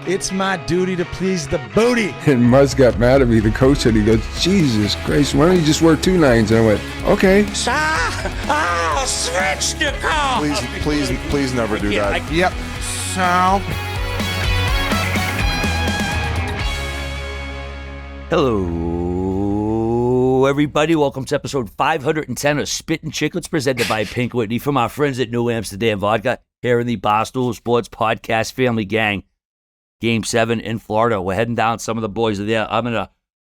It's my duty to please the booty. And Muzz got mad at me, the coach said, he goes, Jesus Christ, why don't you just wear 2 nines? And I went, okay. I'll switch the call. Please never do that. Yep. So. Hello, everybody. Welcome to episode 510 of Spittin Chiclets, presented by Pink Whitney from our friends at New Amsterdam Vodka here in the Barstool Sports Podcast Family Gang. Game 7 in Florida. We're heading down. Some of the boys are there. I'm in a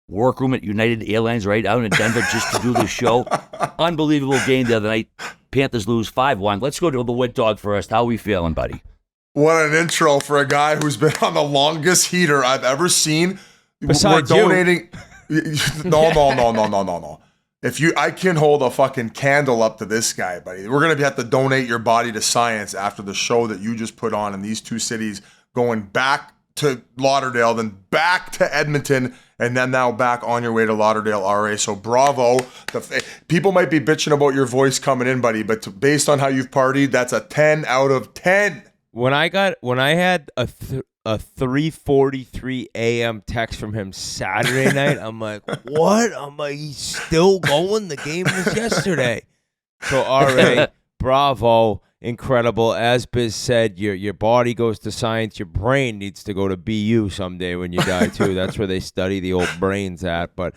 workroom at United Airlines right out in Denver just to do this show. Unbelievable game the other night. Panthers lose 5-1. Let's go to the Whit Dog first. How are we feeling, buddy? What an intro for a guy who's been on the longest heater I've ever seen. Besides We're donating. No. I can hold a fucking candle up to this guy, buddy. We're going to have to donate your body to science after the show that you just put on in these 2 cities, going back to Lauderdale, then back to Edmonton, and then now back on your way to Lauderdale, RA. So bravo. People might be bitching about your voice coming in, buddy, but based on how you've partied, that's a 10 out of 10. When I had a 3:43 a.m. text from him Saturday night, I'm like, what? I'm like, he's still going? The game was yesterday. So RA, bravo. Incredible. As Biz said, your body goes to science. Your brain needs to go to BU someday when you die, too. That's where they study the old brains at. But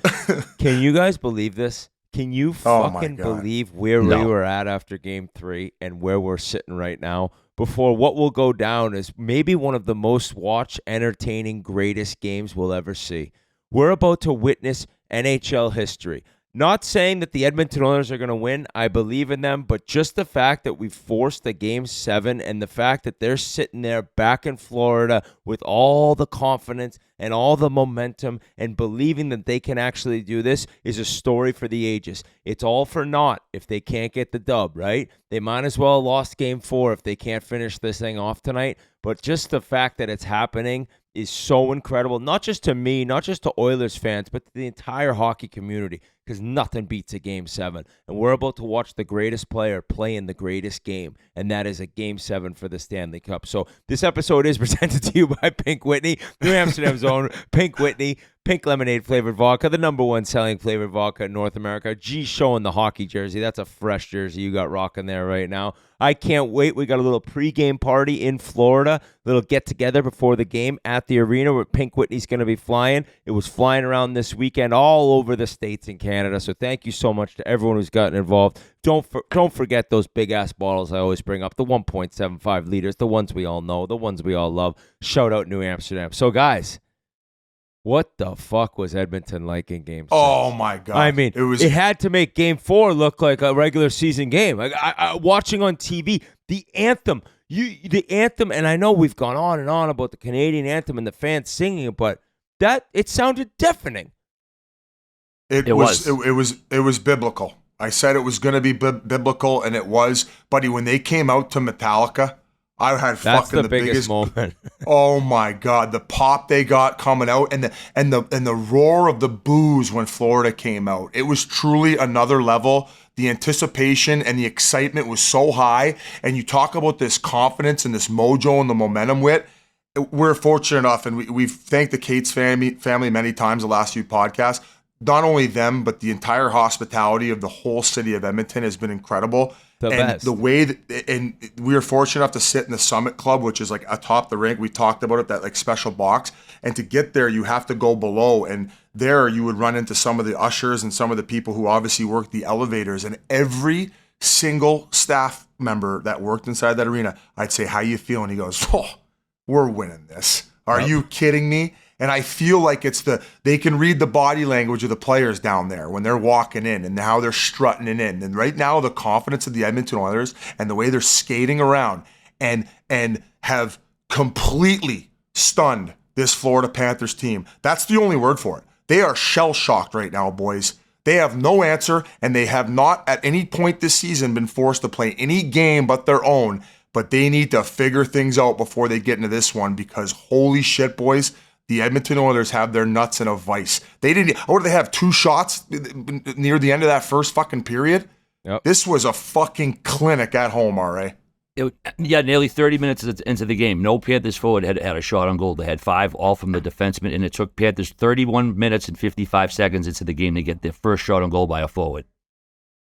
can you guys believe this? Can you fucking believe where we were at after Game 3 and where we're sitting right now? Before what will go down is maybe one of the most watched, entertaining, greatest games we'll ever see. We're about to witness NHL history. Not saying that the Edmonton Oilers are going to win. I believe in them, but just the fact that we forced the Game 7 and the fact that they're sitting there back in Florida with all the confidence and all the momentum and believing that they can actually do this is a story for the ages. It's all for naught if they can't get the dub, right? They might as well have lost Game 4 if they can't finish this thing off tonight, but just the fact that it's happening is so incredible, not just to me, not just to Oilers fans, but to the entire hockey community, because nothing beats a Game 7. And we're about to watch the greatest player play in the greatest game, and that is a Game 7 for the Stanley Cup. So this episode is presented to you by Pink Whitney, New Amsterdam's own Pink Whitney, pink lemonade flavored vodka, the #1 selling flavored vodka in North America. G showing the hockey jersey. That's a fresh jersey you got rocking there right now. I can't wait. We got a little pregame party in Florida, little get-together before the game at the arena where Pink Whitney's going to be flying. It was flying around this weekend all over the States and Canada, so thank you so much to everyone who's gotten involved. Don't forget those big-ass bottles I always bring up, the 1.75 liters, the ones we all know, the ones we all love. Shout out New Amsterdam. So, guys, what the fuck was Edmonton like in Game 6? Oh, my God. I mean, it had to make Game 4 look like a regular season game. Like I watching on TV, the anthem, and I know we've gone on and on about the Canadian anthem and the fans singing it, but it sounded deafening. It was biblical. I said it was going to be biblical, and it was. Buddy, when they came out to Metallica, I had That's fucking the biggest moment. Oh my God, the pop they got coming out and the roar of the boos when Florida came out. It was truly another level. The anticipation and the excitement was so high. And you talk about this confidence and this mojo and the momentum Whit. We're fortunate enough, and we've thanked the Cates family many times the last few podcasts. Not only them, but the entire hospitality of the whole city of Edmonton has been incredible. Best. The way and we were fortunate enough to sit in the Summit Club, which is like atop the rink. We talked about it, that like special box. And to get there, you have to go below. And there you would run into some of the ushers and some of the people who obviously work the elevators. And every single staff member that worked inside that arena, I'd say, how you feeling? He goes, oh, we're winning this. Are you kidding me? And I feel like they can read the body language of the players down there when they're walking in and how they're strutting it in. And right now, the confidence of the Edmonton Oilers and the way they're skating around and have completely stunned this Florida Panthers team. That's the only word for it. They are shell-shocked right now, boys. They have no answer, and they have not at any point this season been forced to play any game but their own. But they need to figure things out before they get into this one, because holy shit, boys, the Edmonton Oilers have their nuts in a vice. They didn't. What did they have? 2 shots near the end of that first fucking period? Yep. This was a fucking clinic at home, RA. Nearly 30 minutes into the game. No Panthers forward had a shot on goal. They had 5, all from the defenseman, and it took Panthers 31 minutes and 55 seconds into the game to get their first shot on goal by a forward.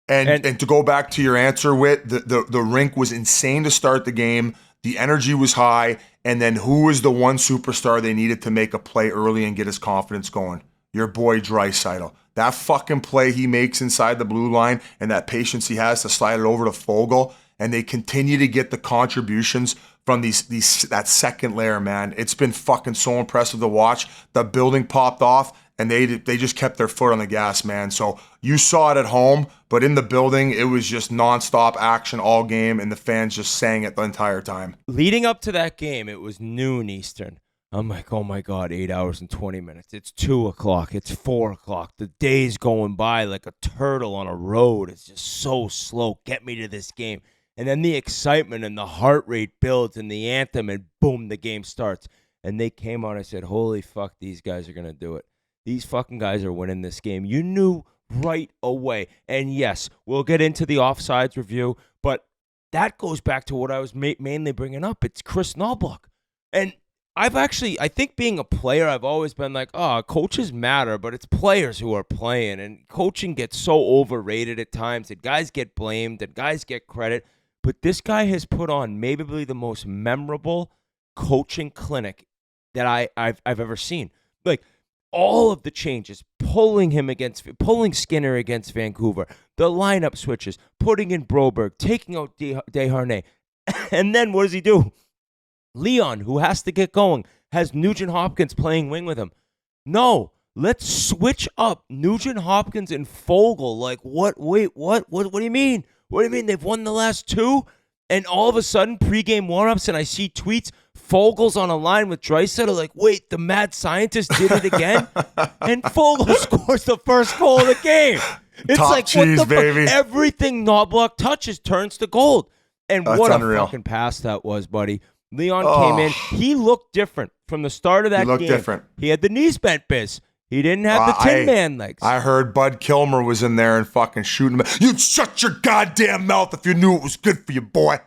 And to go back to your answer, Whit, the rink was insane to start the game. The energy was high, and then who was the one superstar they needed to make a play early and get his confidence going? Your boy Draisaitl. That fucking play he makes inside the blue line and that patience he has to slide it over to Foegele, and they continue to get the contributions from that second layer, man. It's been fucking so impressive to watch. The building popped off, and they just kept their foot on the gas, man. So you saw it at home, but in the building, it was just nonstop action all game, and the fans just sang it the entire time. Leading up to that game, it was noon Eastern. I'm like, oh my God, 8 hours and 20 minutes. It's 2 o'clock. It's 4 o'clock. The day's going by like a turtle on a road. It's just so slow. Get me to this game. And then the excitement and the heart rate builds and the anthem, and boom, the game starts. And they came out. I said, holy fuck, these guys are going to do it. These fucking guys are winning this game. You knew right away. And yes, we'll get into the offsides review, but that goes back to what I was mainly bringing up. It's Chris Knoblauch. And I think being a player, I've always been like, coaches matter, but it's players who are playing. And coaching gets so overrated at times that guys get blamed and guys get credit. But this guy has put on maybe the most memorable coaching clinic that I've ever seen. Like, all of the changes, pulling Skinner against Vancouver, the lineup switches, putting in Broberg, taking out Desharnais. And then what does he do? Leon, who has to get going, has Nugent Hopkins playing wing with him. No, let's switch up Nugent Hopkins and Foegele. Like, what? Wait, what? What do you mean? What do you mean? They've won the last 2? And all of a sudden, pregame warm-ups, and I see tweets, Fogel's on a line with Draisaitl, like, wait, the mad scientist did it again? And Foegele scores the first goal of the game. It's Top like, cheese, what the baby. fuck? Everything Knoblauch touches turns to gold. And That's what unreal. a fucking pass that was, buddy. Leon came in. He looked different from the start of that game. He looked different. He had the knees bent, Biz. He didn't have the Tin Man legs. I heard Bud Kilmer was in there and fucking shooting him. You'd shut your goddamn mouth if you knew it was good for you, boy.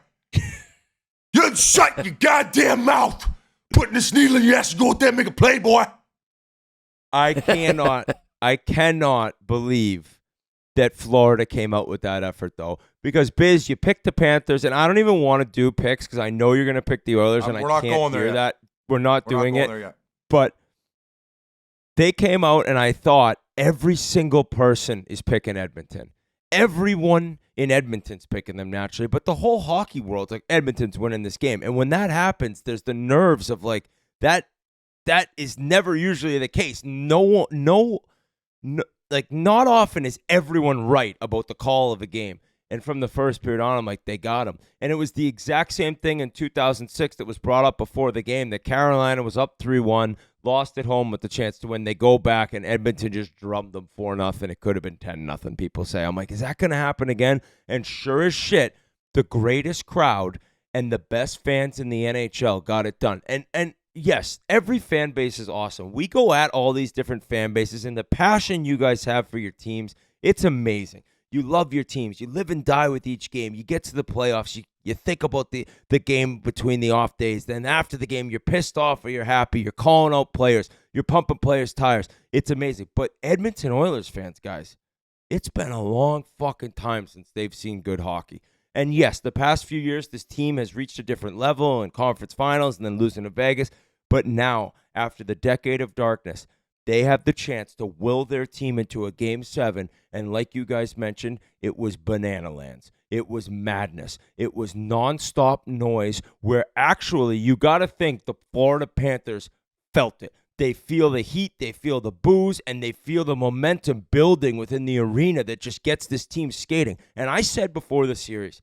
You'd shut your goddamn mouth. Putting this needle in your ass and go out there and make a play, boy. I cannot believe that Florida came out with that effort, though. Because, Biz, you picked the Panthers, and I don't even want to do picks because I know you're going to pick the Oilers, and we're I not can't going there hear yet. that. We're not doing it. There yet. But they came out, and I thought every single person is picking Edmonton. Everyone in Edmonton's picking them naturally, but the whole hockey world's like, Edmonton's winning this game. And when that happens, there's the nerves of like, that is never usually the case. No, like not often is everyone right about the call of a game. And from the first period on, I'm like, they got him. And it was the exact same thing in 2006 that was brought up before the game, that Carolina was up 3-1, lost at home with the chance to win. They go back, and Edmonton just drummed them 4-0. It could have been 10-0, people say. I'm like, is that going to happen again? And sure as shit, the greatest crowd and the best fans in the NHL got it done. And yes, every fan base is awesome. We go at all these different fan bases, and the passion you guys have for your teams, it's amazing. You love your teams. You live and die with each game. You get to the playoffs. You think about the game between the off days. Then after the game, you're pissed off or you're happy. You're calling out players. You're pumping players' tires. It's amazing. But Edmonton Oilers fans, guys, it's been a long fucking time since they've seen good hockey. And yes, the past few years, this team has reached a different level in conference finals and then losing to Vegas. But now, after the decade of darkness, they have the chance to will their team into a Game 7, and like you guys mentioned, it was banana lands. It was madness. It was nonstop noise where actually you got to think the Florida Panthers felt it. They feel the heat, they feel the boos, and they feel the momentum building within the arena that just gets this team skating. And I said before the series,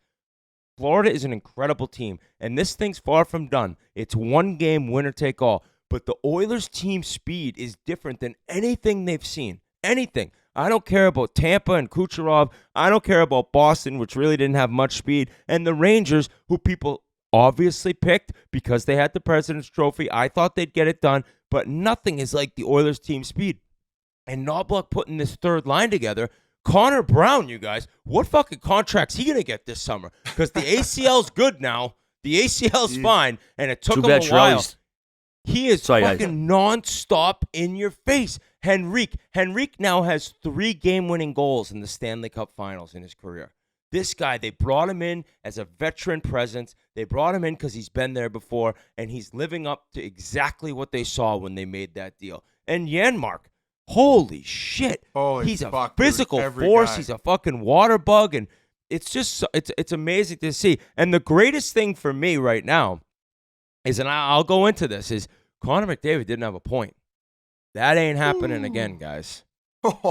Florida is an incredible team, and this thing's far from done. It's one game, winner take all. But the Oilers' team speed is different than anything they've seen. Anything. I don't care about Tampa and Kucherov. I don't care about Boston, which really didn't have much speed. And the Rangers, who people obviously picked because they had the President's Trophy. I thought they'd get it done, but nothing is like the Oilers' team speed. And Knoblauch putting this third line together Connor Brown, you guys, what fucking contract's he gonna get this summer? Because the ACL's good now. The ACL's fine, and it took Too him bad a while. Chiarelli's- He is Sorry, guys. fucking nonstop in your face. Henrique now has 3 game-winning goals in the Stanley Cup Finals in his career. This guy, they brought him in as a veteran presence. They brought him in because he's been there before, and he's living up to exactly what they saw when they made that deal. And Janmark, holy shit. Holy he's a fuck, dude. physical Every force. guy. He's a fucking water bug, and it's just it's amazing to see. And the greatest thing for me right now is, and I'll go into this, is Connor McDavid didn't have a point. That ain't happening again, guys.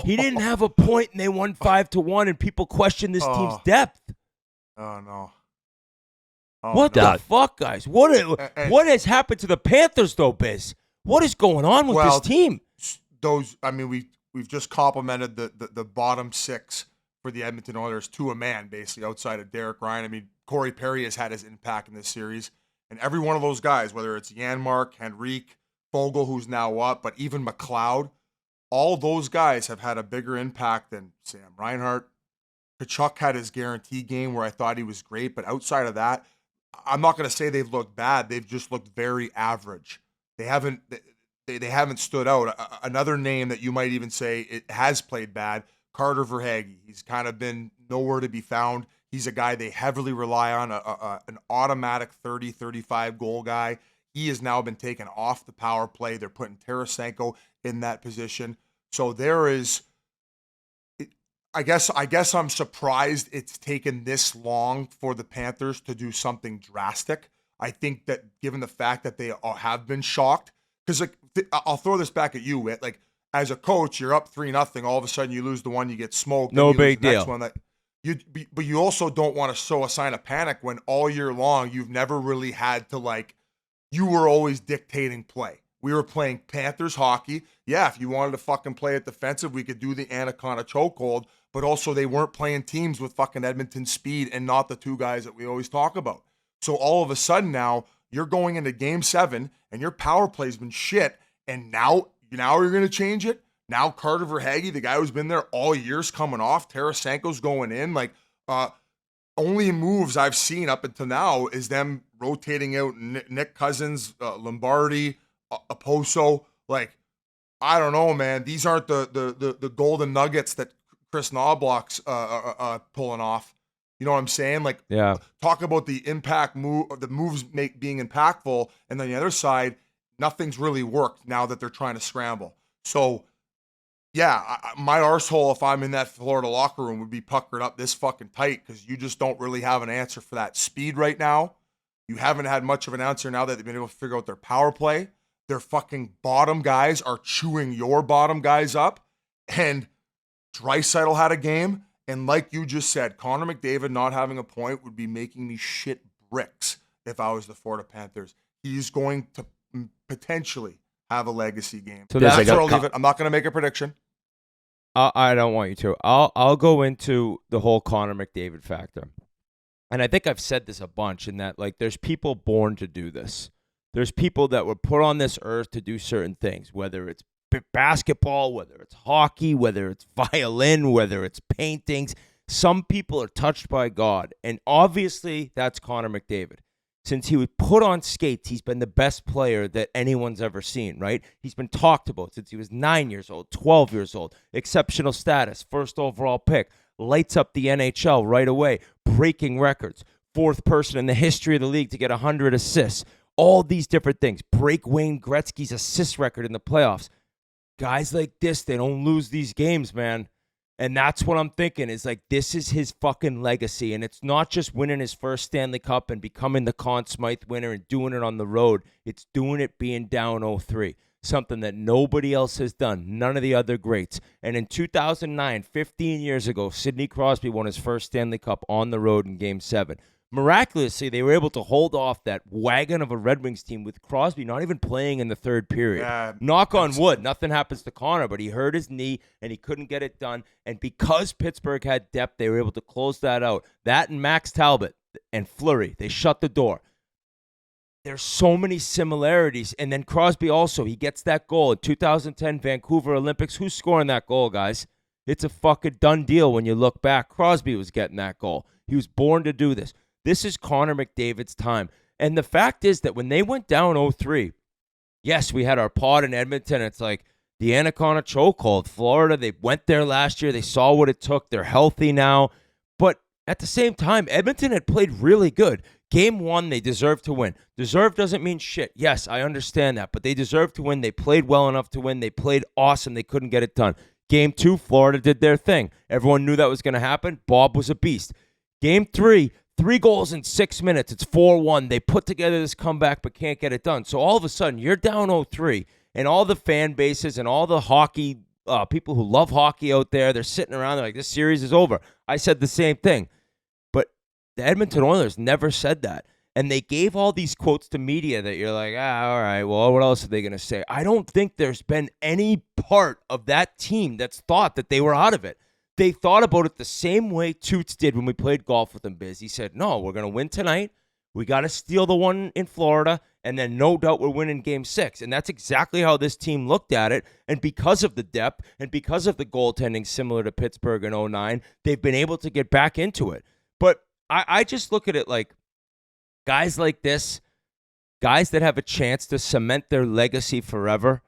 He didn't have a point, and they won 5-1, and people question this team's depth. Oh, no. Oh, What no. the fuck, guys? What has happened to the Panthers, though, Biz? What is going on with this team? We've just complimented the bottom 6 for the Edmonton Oilers to a man, basically, outside of Derek Ryan. I mean, Corey Perry has had his impact in this series. And every one of those guys, whether it's Janmark, Henrique, Fogle, who's now up, but even McLeod, all those guys have had a bigger impact than Sam Reinhart. Kachuk had his guarantee game where I thought he was great, but outside of that, I'm not going to say they've looked bad. They've just looked very average. They haven't stood out. Another name that you might even say it has played bad, Carter Verhaeghe. He's kind of been nowhere to be found. He's a guy they heavily rely on, an automatic 30, 35 goal guy. He has now been taken off the power play. They're putting Tarasenko in that position. So there is, I guess I'm surprised it's taken this long for the Panthers to do something drastic. I think that given the fact that they have been shocked, because I'll throw this back at you, Whit. Like, as a coach, you're up 3-0. All of a sudden, you lose the one, you get smoked. No then you lose big the next deal. one but you also don't want to sow a sign of panic when all year long you've never really had to, you were always dictating play. We were playing Panthers hockey. Yeah, if you wanted to fucking play it defensive, we could do the Anaconda chokehold, but also they weren't playing teams with fucking Edmonton speed and not the 2 guys that we always talk about. So all of a sudden now you're going into game 7 and your power play's been shit, and now you're going to change it? Now Carter Verhaeghe, the guy who's been there all year's coming off. Tarasenko's going in. Only moves I've seen up until now is them rotating out Nick Cousins, Lombardi, Oposo. I don't know, man. These aren't the golden nuggets that Chris Knobloch's pulling off. You know what I'm saying? Yeah. Talk about the impact move, the moves being impactful, and then the other side, nothing's really worked now that they're trying to scramble. So, yeah, my arsehole, if I'm in that Florida locker room, would be puckered up this fucking tight because you just don't really have an answer for that speed right now. You haven't had much of an answer now that they've been able to figure out their power play. Their fucking bottom guys are chewing your bottom guys up. And Draisaitl had a game. And like you just said, Connor McDavid not having a point would be making me shit bricks if I was the Florida Panthers. He's going to potentially have a legacy game. So That's that's where I'll leave it. I'm not going to make a prediction. I don't want you to. I'll go into the whole Connor McDavid factor. And I think I've said this a bunch in that, there's people born to do this. There's people that were put on this earth to do certain things, whether it's basketball, whether it's hockey, whether it's violin, whether it's paintings. Some people are touched by God. And obviously, that's Connor McDavid. Since he was put on skates, he's been the best player that anyone's ever seen, right? He's been talked about since he was 9 years old, 12 years old, exceptional status, first overall pick, lights up the NHL right away, breaking records, 4th person in the history of the league to get 100 assists, all these different things, break Wayne Gretzky's assist record in the playoffs. Guys like this, they don't lose these games, man. And that's what I'm thinking is this is his fucking legacy. And it's not just winning his first Stanley Cup and becoming the Conn Smythe winner and doing it on the road. It's doing it being down 0-3, something that nobody else has done, none of the other greats. And in 2009, 15 years ago, Sidney Crosby won his first Stanley Cup on the road in Game 7. Miraculously, they were able to hold off that wagon of a Red Wings team with Crosby not even playing in the 3rd period. Yeah, Knock on wood, nothing happens to Connor, but he hurt his knee and he couldn't get it done. And because Pittsburgh had depth, they were able to close that out. That and Max Talbot and Fleury, they shut the door. There's so many similarities. And then Crosby also, he gets that goal in 2010 Vancouver Olympics. Who's scoring that goal, guys? It's a fucking done deal when you look back. Crosby was getting that goal. He was born to do this. This is Connor McDavid's time. And the fact is that when they went down 0-3, yes, we had our pod in Edmonton. It's like the Anaconda chokehold. Florida, they went there last year. They saw what it took. They're healthy now. But at the same time, Edmonton had played really good. Game 1, they deserved to win. Deserve doesn't mean shit. Yes, I understand that. But they deserved to win. They played well enough to win. They played awesome. They couldn't get it done. Game 2, Florida did their thing. Everyone knew that was going to happen. Bob was a beast. Game 3, 3 goals in 6 minutes. It's 4-1. They put together this comeback but can't get it done. So all of a sudden, you're down 0-3, and all the fan bases and all the hockey people who love hockey out there, they're sitting around. They're like, this series is over. I said the same thing. But the Edmonton Oilers never said that. And they gave all these quotes to media that you're like, all right, well, what else are they going to say? I don't think there's been any part of that team that's thought that they were out of it. They thought about it the same way Toots did when we played golf with him, Biz. He said, no, we're going to win tonight. We got to steal the one in Florida, and then no doubt we're winning Game 6. And that's exactly how this team looked at it. And because of the depth and because of the goaltending similar to Pittsburgh in 2009, they've been able to get back into it. But I just look at it like guys like this, guys that have a chance to cement their legacy forever,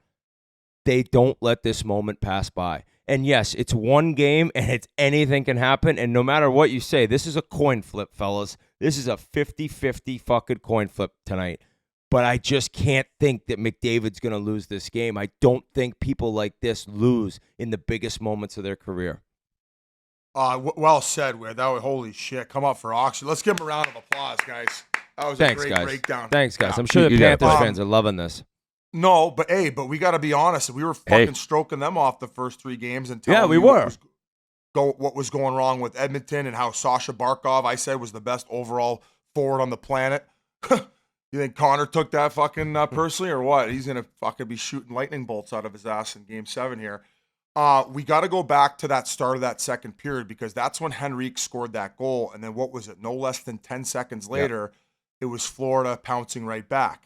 they don't let this moment pass by. And yes, it's one game and anything can happen. And no matter what you say, this is a coin flip, fellas. This is a 50-50 fucking coin flip tonight. But I just can't think that McDavid's going to lose this game. I don't think people like this lose in the biggest moments of their career. Well said, Whit. That was holy shit. Come up for auction. Let's give him a round of applause, guys. That was a great breakdown. Thanks, guys. I'm sure the Panthers fans are loving this. No, but we got to be honest. We were fucking stroking them off the first 3 games and telling we were. What was going wrong with Edmonton and how Sasha Barkov, I said, was the best overall forward on the planet. You think Connor took that fucking personally or what? He's going to fucking be shooting lightning bolts out of his ass in Game 7 here. We got to go back to that start of that second period because that's when Henrique scored that goal. And then what was it? No less than 10 seconds later, It was Florida pouncing right back.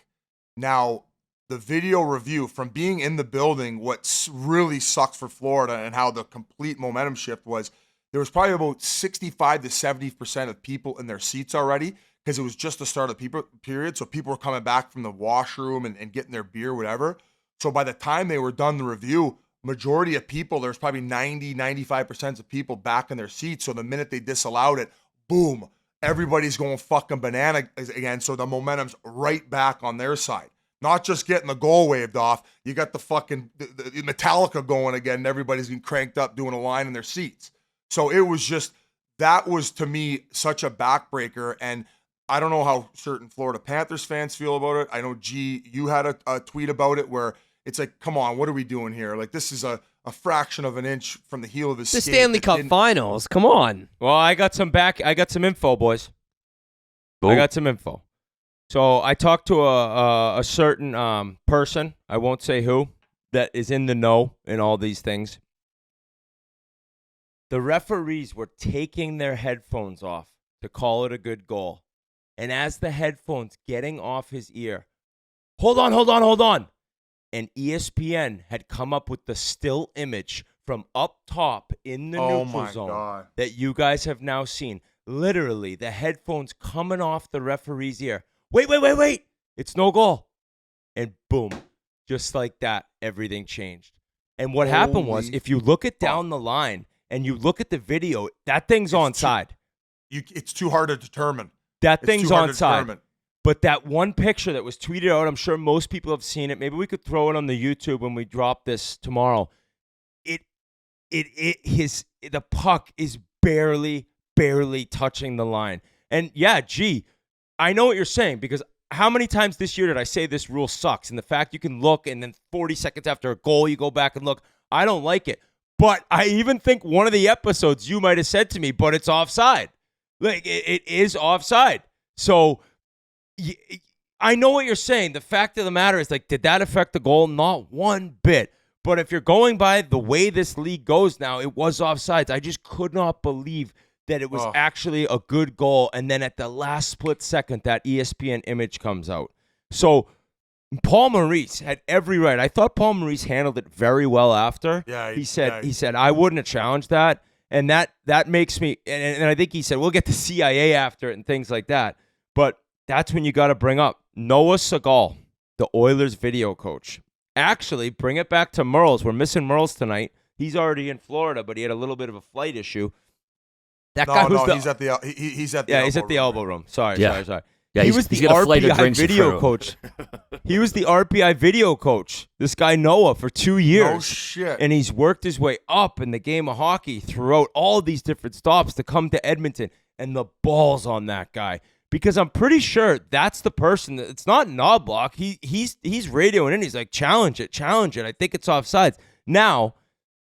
Now, the video review from being in the building, what really sucks for Florida and how the complete momentum shift was, there was probably about 65 to 70% of people in their seats already because it was just the start of the period. So people were coming back from the washroom and getting their beer, whatever. So by the time they were done the review, majority of people, there's probably 95% of people back in their seats. So the minute they disallowed it, boom, everybody's going fucking banana again. So the momentum's right back on their side. Not just getting the goal waved off, you got the fucking the Metallica going again, and everybody's getting cranked up doing a line in their seats. So it was just, that was to me such a backbreaker. And I don't know how certain Florida Panthers fans feel about it. I know, G, you had a tweet about it where it's like, come on, what are we doing here? Like, this is a fraction of an inch from the heel of his skate. The Stanley Cup Finals, come on. Well, I got some info, boys. Cool. I got some info. So I talked to a certain person, I won't say who, that is in the know in all these things. The referees were taking their headphones off to call it a good goal. And as the headphones getting off his ear, hold on. And ESPN had come up with the still image from up top in the neutral zone that you guys have now seen. Literally, the headphones coming off the referee's ear. Wait. It's no goal. And boom, just like that, everything changed. And what happened was, if you look it down the line and you look at the video, that thing's onside. It's too hard to determine. That thing's onside. But that one picture that was tweeted out, I'm sure most people have seen it. Maybe we could throw it on the YouTube when we drop this tomorrow. The puck is barely touching the line. And yeah, I know what you're saying, because how many times this year did I say this rule sucks? And the fact you can look and then 40 seconds after a goal, you go back and look. I don't like it. But I even think one of the episodes you might have said to me, but it's offside. Like, it is offside. So I know what you're saying. The fact of the matter is, like, did that affect the goal? Not one bit. But if you're going by the way this league goes now, it was offsides. I just could not believe that it was actually a good goal. And then at the last split second, that ESPN image comes out. So Paul Maurice had every right. I thought Paul Maurice handled it very well after. Yeah, he said I wouldn't have challenged that, and that makes me. And I think he said we'll get the CIA after it and things like that. But that's when you got to bring up Noah Segal, the Oilers video coach. Actually, bring it back to Merles. We're missing Merles tonight. He's already in Florida, but he had a little bit of a flight issue. That guy was he's at the he's at the he's at the elbow room. Sorry. Yeah, he was the got a flight of RPI drinks in video front of coach. He was the RPI video coach. This guy Noah for 2 years. No shit. And he's worked his way up in the game of hockey throughout all these different stops to come to Edmonton. And the balls on that guy. Because I'm pretty sure that's the person that it's not Knobloch. He's radioing in. He's like, challenge it. I think it's offsides. Now,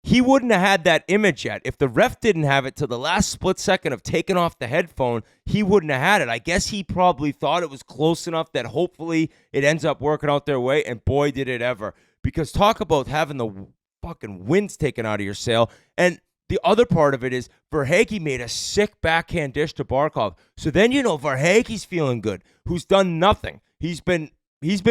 he wouldn't have had that image yet. If the ref didn't have it to the last split second of taking off the headphone, he wouldn't have had it. I guess he probably thought it was close enough that hopefully it ends up working out their way, and boy, did it ever. Because talk about having the fucking winds taken out of your sail. And the other part of it is Verhaeghe made a sick backhand dish to Barkov. So then Verhaeghe's feeling good, who's done nothing. He's been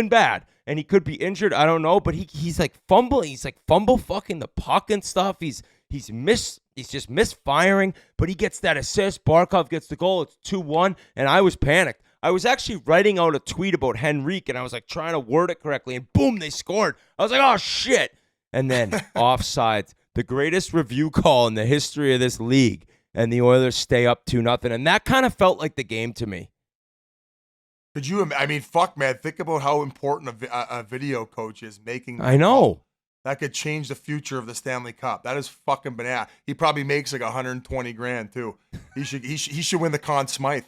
bad, and he could be injured. I don't know, but he's like fumbling. He's like fumble fucking the puck and stuff. He's just misfiring, but he gets that assist. Barkov gets the goal. It's 2-1, and I was panicked. I was actually writing out a tweet about Henrique, and I was like trying to word it correctly, and boom, they scored. I was like, oh shit! And then offsides, the greatest review call in the history of this league, and the Oilers stay up 2-0, and that kind of felt like the game to me. Could you? I mean, fuck, man. Think about how important a video coach is making. I know. That could change the future of the Stanley Cup. That is fucking banana. He probably makes like 120 grand too. He should win the Conn Smythe.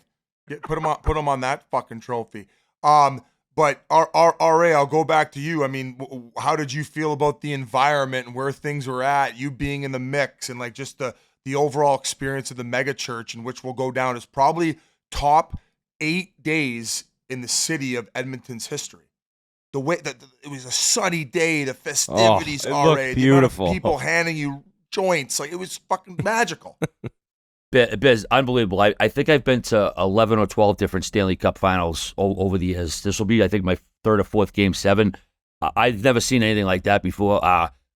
Put him on that fucking trophy. But RA, I'll go back to you. I mean, how did you feel about the environment and where things were at? You being in the mix and like just the overall experience of the mega church, in which will go down as probably top 8 days in the city of Edmonton's history. The way that it was a sunny day, the festivities, it looked beautiful. People handing you joints, like it was fucking magical. Biz, unbelievable. I think I've been to 11 or 12 different Stanley Cup finals over the years. This will be, I think, my third or fourth Game 7. I've never seen anything like that before.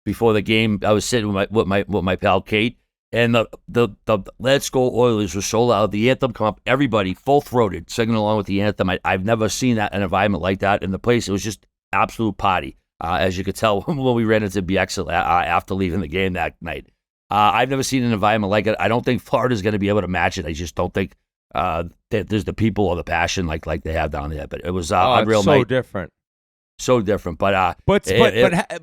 Before the game, I was sitting with my pal Kate, and the Let's Go Oilers was so loud. The anthem come up, everybody full-throated singing along with the anthem. I've never seen that an environment like that in the place. It was just absolute party, as you could tell when we ran into BX after leaving the game that night. I've never seen an environment like it. I don't think Florida's going to be able to match it. I just don't think that there's the people or the passion like they have down there. But it was unreal. It's so night. different. So different. But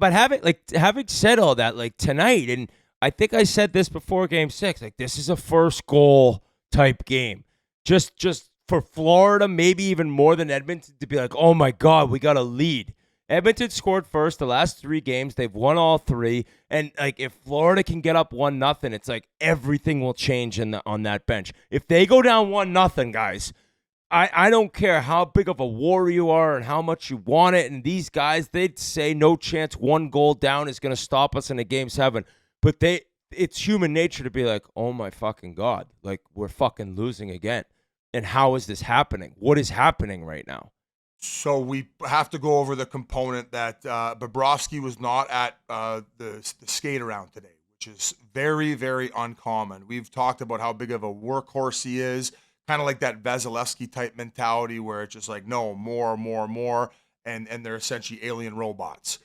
having said all that, like tonight, and I think I said this before Game 6, like this is a first goal type game. Just for Florida, maybe even more than Edmonton, to be like, oh my God, we got a lead. Edmonton scored first the last 3 games. They've won all 3. And like if Florida can get up 1-0, it's like everything will change on that bench. If they go down 1-0, guys, I don't care how big of a war you are and how much you want it. And these guys, they'd say no chance 1 goal down is going to stop us in a Game 7. But it's human nature to be like, oh my fucking God, like we're fucking losing again. And how is this happening? What is happening right now? So we have to go over the component that Bobrovsky was not at the skate around today, which is very, very uncommon. We've talked about how big of a workhorse he is, kind of like that Vasilevsky type mentality where it's just like, no, more, and they're essentially alien robots.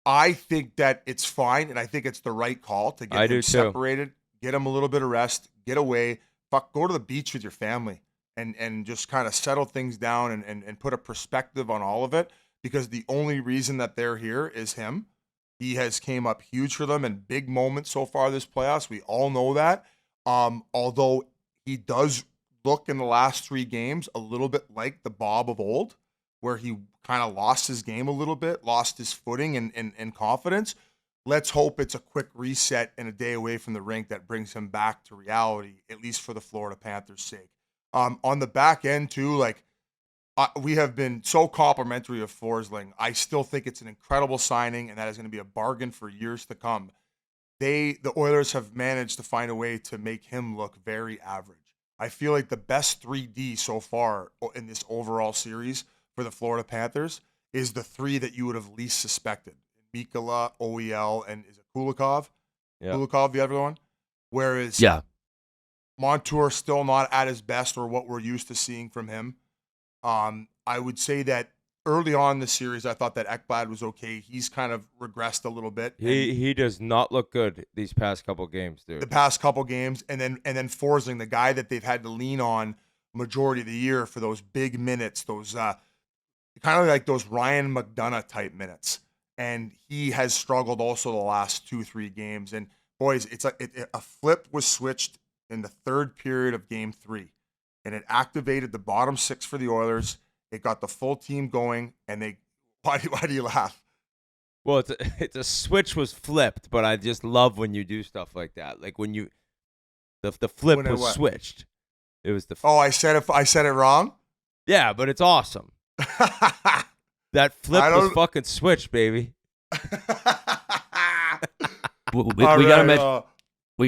I think that it's fine, and I think it's the right call to get him separated, get him a little bit of rest, get away, go to the beach with your family. And just kind of settle things down and put a perspective on all of it, because the only reason that they're here is him. He has came up huge for them in big moments so far this playoffs. We all know that. Although he does look in the last 3 games a little bit like the Bob of old, where he kind of lost his game a little bit, lost his footing and confidence. Let's hope it's a quick reset and a day away from the rink that brings him back to reality, at least for the Florida Panthers' sake. On the back end, too, like we have been so complimentary of Forsling. I still think it's an incredible signing, and that is going to be a bargain for years to come. The Oilers have managed to find a way to make him look very average. I feel like the best 3D so far in this overall series for the Florida Panthers is the three that you would have least suspected. Mikula, OEL, and is it Kulikov? Yeah. Kulikov, the other one? Whereas Montour still not at his best or what we're used to seeing from him. I would say that early on in the series, I thought that Ekblad was okay. He's kind of regressed a little bit. He does not look good these past couple games, dude. The past couple games, and then Forsling, the guy that they've had to lean on majority of the year for those big minutes, those kind of like those Ryan McDonough type minutes. And he has struggled also the last 2-3 games. And boys, it's a flip was switched in the third period of game 3, and it activated the bottom 6 for the Oilers. It got the full team going, and they. Why do you laugh? Well, it's a switch was flipped, but I just love when you do stuff like that. Like when you the flip When it was what? switched. It was the Oh, I said it wrong. yeah, but it's awesome. That flip was fucking switched, baby. We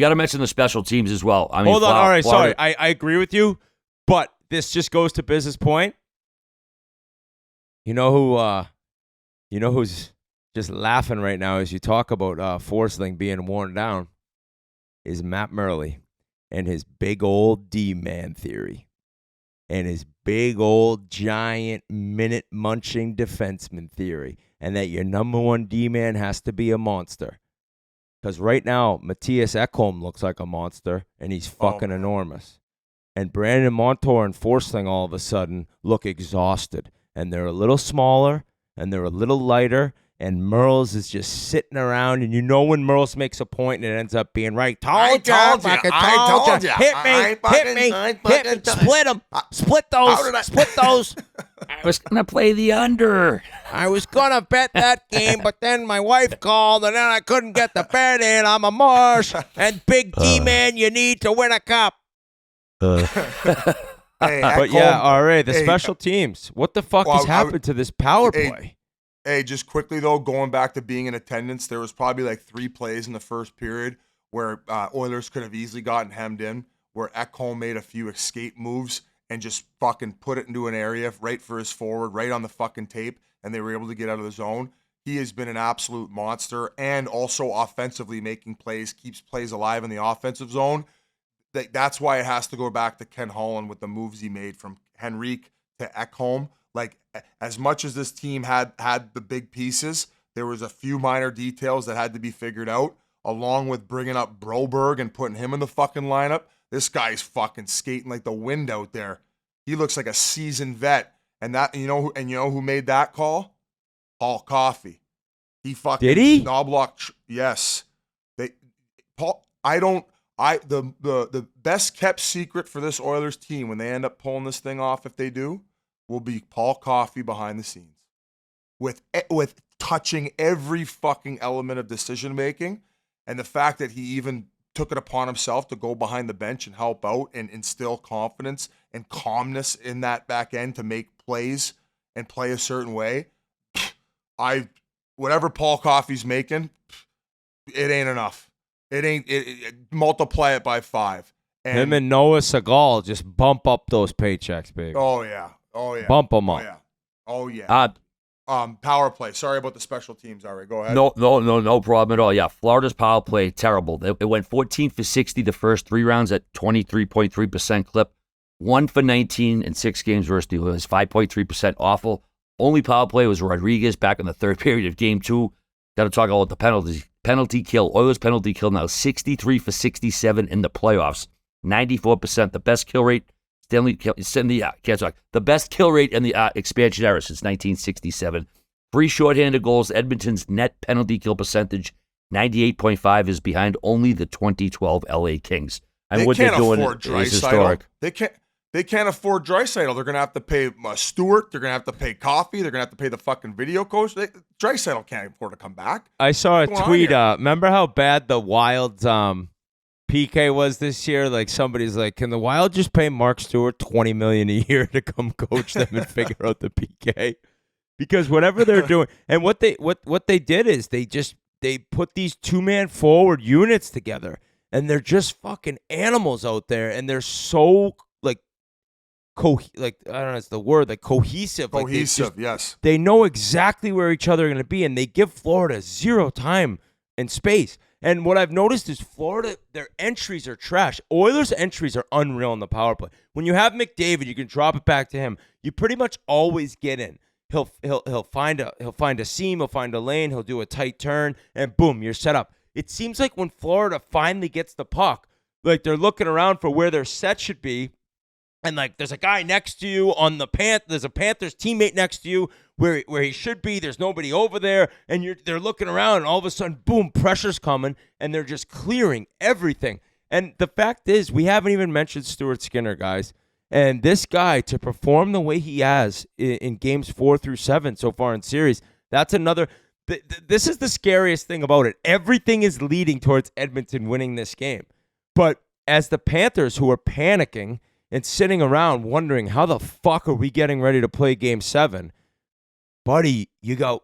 gotta mention the special teams as well. I mean, Hold on, all right, Florida, sorry. I agree with you, but this just goes to Biz's point. You know who's just laughing right now as you talk about Forsling being worn down is Matt Murley and his big old D-man theory and his big old giant minute-munching defenseman theory, and that your number one D-man has to be a monster. Because right now, Matthias Ekholm looks like a monster, and he's fucking enormous. And Brandon Montour and Forsling all of a sudden look exhausted. And they're a little smaller, and they're a little lighter, and Merles is just sitting around, and you know when Merles makes a point and it ends up being right. I told you. Hit me, split them, split those. I was gonna play the under. I was gonna bet that game, but then my wife called, and then I couldn't get the bet in. I'm a marsh, and big D-man, you need to win a cup. Hey, But yeah, all right, the special teams. What the fuck has happened to this power play? Hey, just quickly though, going back to being in attendance, there was probably like 3 plays in the first period where Oilers could have easily gotten hemmed in, where Ekholm made a few escape moves and just fucking put it into an area right for his forward, right on the fucking tape, and they were able to get out of the zone. He has been an absolute monster, and also offensively making plays, keeps plays alive in the offensive zone. That's why it has to go back to Ken Holland with the moves he made from Henrique to Ekholm. Like, as much as this team had the big pieces, there was a few minor details that had to be figured out, along with bringing up Broberg and putting him in the fucking lineup. This guy's fucking skating like the wind out there. He looks like a seasoned vet. And you know who made that call? Paul Coffey. He fucking did he? Knobloch. Yes. The best kept secret for this Oilers team when they end up pulling this thing off, if they do, will be Paul Coffey behind the scenes, with touching every fucking element of decision making, and the fact that he even took it upon himself to go behind the bench and help out and instill confidence and calmness in that back end to make plays and play a certain way. Whatever Paul Coffey's making, it ain't enough. It multiply it by 5. And Him and Noah Segal just bump up those paychecks, baby. Oh yeah. Bump them up. Oh yeah. Power play. Sorry about the special teams. All right, go ahead. No problem at all. Yeah, Florida's power play, terrible. It went 14 for 60 the first 3 rounds at 23.3% clip. 1 for 19 in 6 games versus the Oilers, 5.3% awful. Only power play was Rodriguez back in the third period of game 2. Got to talk about the penalties. Penalty kill. Oilers penalty kill now 63 for 67 in the playoffs. 94%. The best kill rate. The best kill rate in the expansion era since 1967. 3 shorthanded goals. Edmonton's net penalty kill percentage, 98.5, is behind only the 2012 LA Kings. And what they're doing is historic. They can't afford Draisaitl. They're going to have to pay Stewart. They're going to have to pay Coffey. They're going to have to pay the fucking video coach. Draisaitl can't afford to come back. I saw a tweet. Remember how bad the Wild's PK was this year? Like, somebody's like, can the Wild just pay Mark Stewart $20 million a year to come coach them and figure out the PK? Because whatever they're doing, and what they did is they put these 2-man forward units together, and they're just fucking animals out there, and they're so like I don't know, it's the word, like cohesive. Cohesive, yes. They know exactly where each other are going to be, and they give Florida zero time and space. And what I've noticed is Florida, their entries are trash. Oilers' entries are unreal on the power play. When you have McDavid, you can drop it back to him. You pretty much always get in. He'll find a seam, he'll find a lane, he'll do a tight turn, and boom, you're set up. It seems like when Florida finally gets the puck, like they're looking around for where their set should be, and like there's a guy next to you on the there's a Panthers teammate next to you where he should be. There's nobody over there, and they're looking around, and all of a sudden, boom, pressure's coming, and they're just clearing everything. And the fact is, we haven't even mentioned Stuart Skinner, guys. And this guy, to perform the way he has in games 4 through 7 so far in series, that's another. This is the scariest thing about it. Everything is leading towards Edmonton winning this game. But as the Panthers, who are panicking and sitting around wondering how the fuck are we getting ready to play Game 7, buddy, you got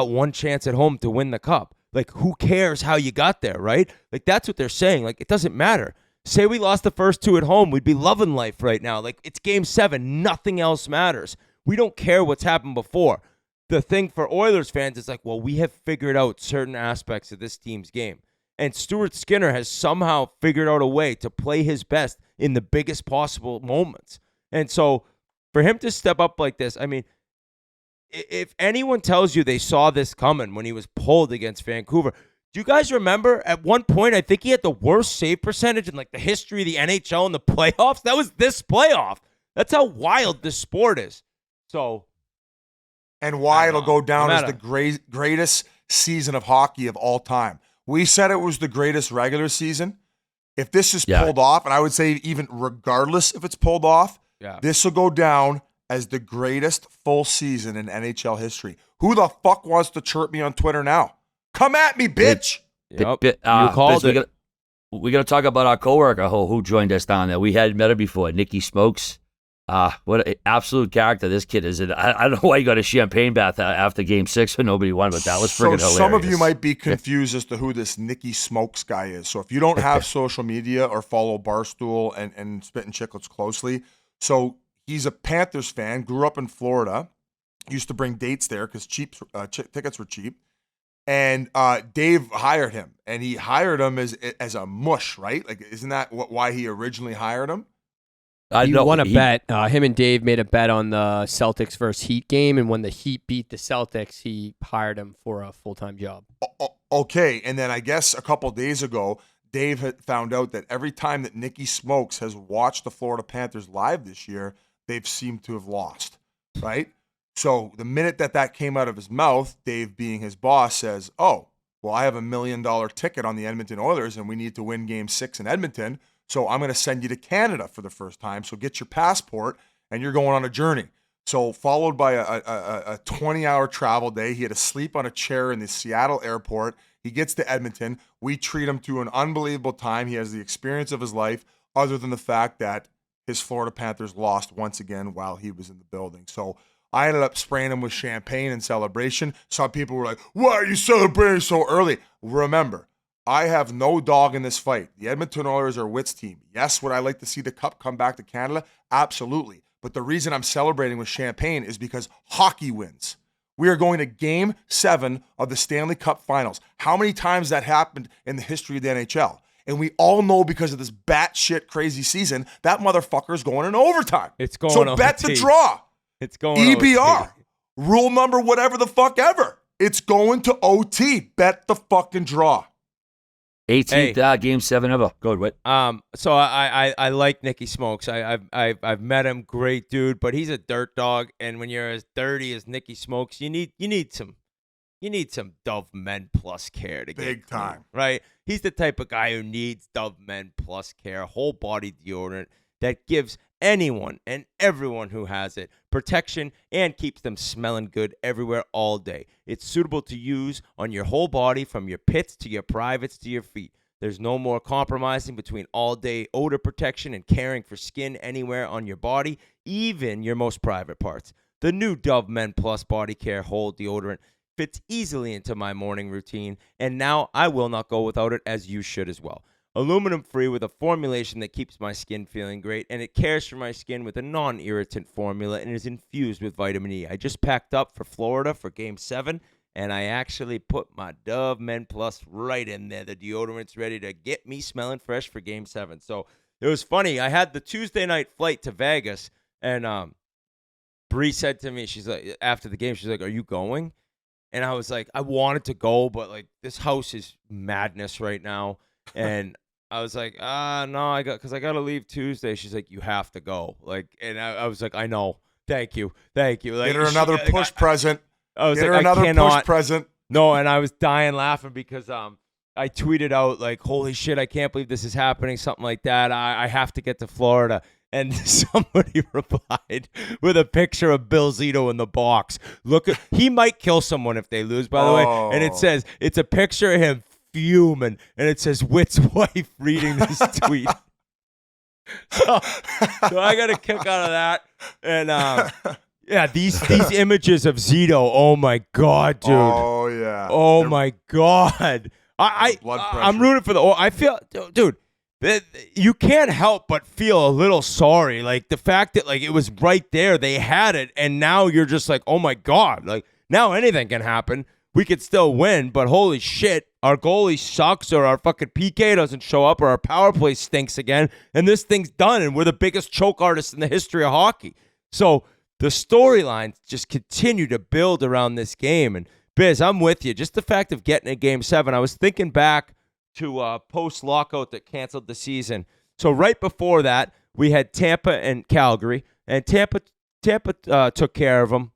one chance at home to win the cup. Like, who cares how you got there, right? Like, that's what they're saying. Like, it doesn't matter. Say we lost the first 2 at home, we'd be loving life right now. Like, it's Game 7. Nothing else matters. We don't care what's happened before. The thing for Oilers fans is like, well, we have figured out certain aspects of this team's game. And Stuart Skinner has somehow figured out a way to play his best in the biggest possible moments. And so for him to step up like this, I mean, if anyone tells you they saw this coming when he was pulled against Vancouver, do you guys remember at one point, I think he had the worst save percentage in like the history of the NHL in the playoffs? That was this playoff. That's how wild this sport is. So, and why it'll go down as the greatest season of hockey of all time. We said it was the greatest regular season. If this is pulled off, and I would say even regardless if it's pulled off, this will go down as the greatest full season in NHL history. Who the fuck wants to chirp me on Twitter now? Come at me, bitch. You called it. We're going to talk about our coworker who joined us down there. We had met her before, Nikki Smokes. What an absolute character this kid is. And I don't know why you got a champagne bath after Game 6 when nobody won, but that was friggin' hilarious. Some of you might be confused as to who this Nikki Smokes guy is. So if you don't have social media or follow Barstool and Spittin Chiclets closely, so he's a Panthers fan, grew up in Florida, used to bring dates there because tickets were cheap. And Dave hired him, and he hired him as a mush, right? Like, isn't that why he originally hired him? He won a bet. Him and Dave made a bet on the Celtics versus Heat game, and when the Heat beat the Celtics, he hired him for a full-time job. Okay, and then I guess a couple days ago, Dave had found out that every time that Nikki Smokes has watched the Florida Panthers live this year, they've seemed to have lost, right? So the minute that came out of his mouth, Dave being his boss says, oh, well, I have $1 million ticket on the Edmonton Oilers, and we need to win Game 6 in Edmonton. So I'm going to send you to Canada for the first time. So get your passport, and you're going on a journey. So followed by a 20-hour travel day. He had to sleep on a chair in the Seattle airport. He gets to Edmonton. We treat him to an unbelievable time. He has the experience of his life, other than the fact that his Florida Panthers lost once again while he was in the building. So I ended up spraying him with champagne in celebration. Some people were like, why are you celebrating so early? Remember, I have no dog in this fight. The Edmonton Oilers are Whit's team. Yes, would I like to see the cup come back to Canada? Absolutely. But the reason I'm celebrating with champagne is because hockey wins. We are going to Game 7 of the Stanley Cup Finals. How many times that happened in the history of the NHL? And we all know because of this batshit crazy season, that motherfucker's going in overtime. It's going so bet the draw. It's going EBR. OT. Rule number whatever the fuck ever. It's going to OT. Bet the fucking draw. 18th Game 7 ever. Go ahead, Whit. So I like Nikki Smokes. I've met him, great dude, but he's a dirt dog. And when you're as dirty as Nikki Smokes, you need some Dove Men Plus care to get big time, right? He's the type of guy who needs Dove Men Plus care, whole body deodorant that gives anyone and everyone who has it protection and keeps them smelling good everywhere all day. It's suitable to use on your whole body, from your pits to your privates to your feet. There's no more compromising between all-day odor protection and caring for skin anywhere on your body, even your most private parts. The new Dove Men Plus Body Care Whole Deodorant fits easily into my morning routine, and now I will not go without it, as you should as well. aluminum-free with a formulation that keeps my skin feeling great, and it cares for my skin with a non-irritant formula and is infused with vitamin E. I just packed up for Florida for Game 7, and I actually put my Dove Men Plus right in there. The deodorant's ready to get me smelling fresh for Game 7. So it was funny. I had the Tuesday night flight to Vegas, and Bree said to me, she's like, after the game, she's like, "Are you going?" And I was like, I wanted to go, but like this house is madness right now. And I was like, no, because I got to leave Tuesday. She's like, you have to go. Like, and I was like, I know. Thank you. Like, get her another push present. I was Get like, her another I cannot. push present. No, and I was dying laughing because I tweeted out like, holy shit, I can't believe this is happening, something like that. I have to get to Florida. And somebody replied with a picture of Bill Zito in the box. He might kill someone if they lose, by the way. And it says, it's a picture of him fuming, and it says Whit's wife reading this tweet. So I got a kick out of that. And yeah, these images of Zito, oh my God, dude. Oh, yeah. Oh my God. I'm rooting for I feel, dude, you can't help but feel a little sorry. Like the fact that like it was right there, they had it, and now you're just like, oh my God, like now anything can happen. We could still win, but holy shit, our goalie sucks, or our fucking PK doesn't show up, or our power play stinks again, and this thing's done, and we're the biggest choke artists in the history of hockey. So the storylines just continue to build around this game, and Biz, I'm with you. Just the fact of getting a Game 7, I was thinking back to post-lockout that canceled the season. So right before that, we had Tampa and Calgary, and Tampa took care of them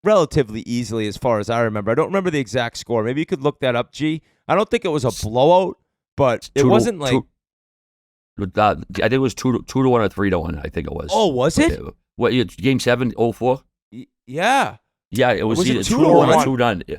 relatively easily as far as I remember. I don't remember the exact score. Maybe you could look that up, G. I don't think it was a blowout, but it wasn't like... I think it was 2-1 or 3-1, I think it was. Oh, was it? What, Game 7, 0-4? Yeah. Yeah, it was either 2-1 or 2-1. Yeah.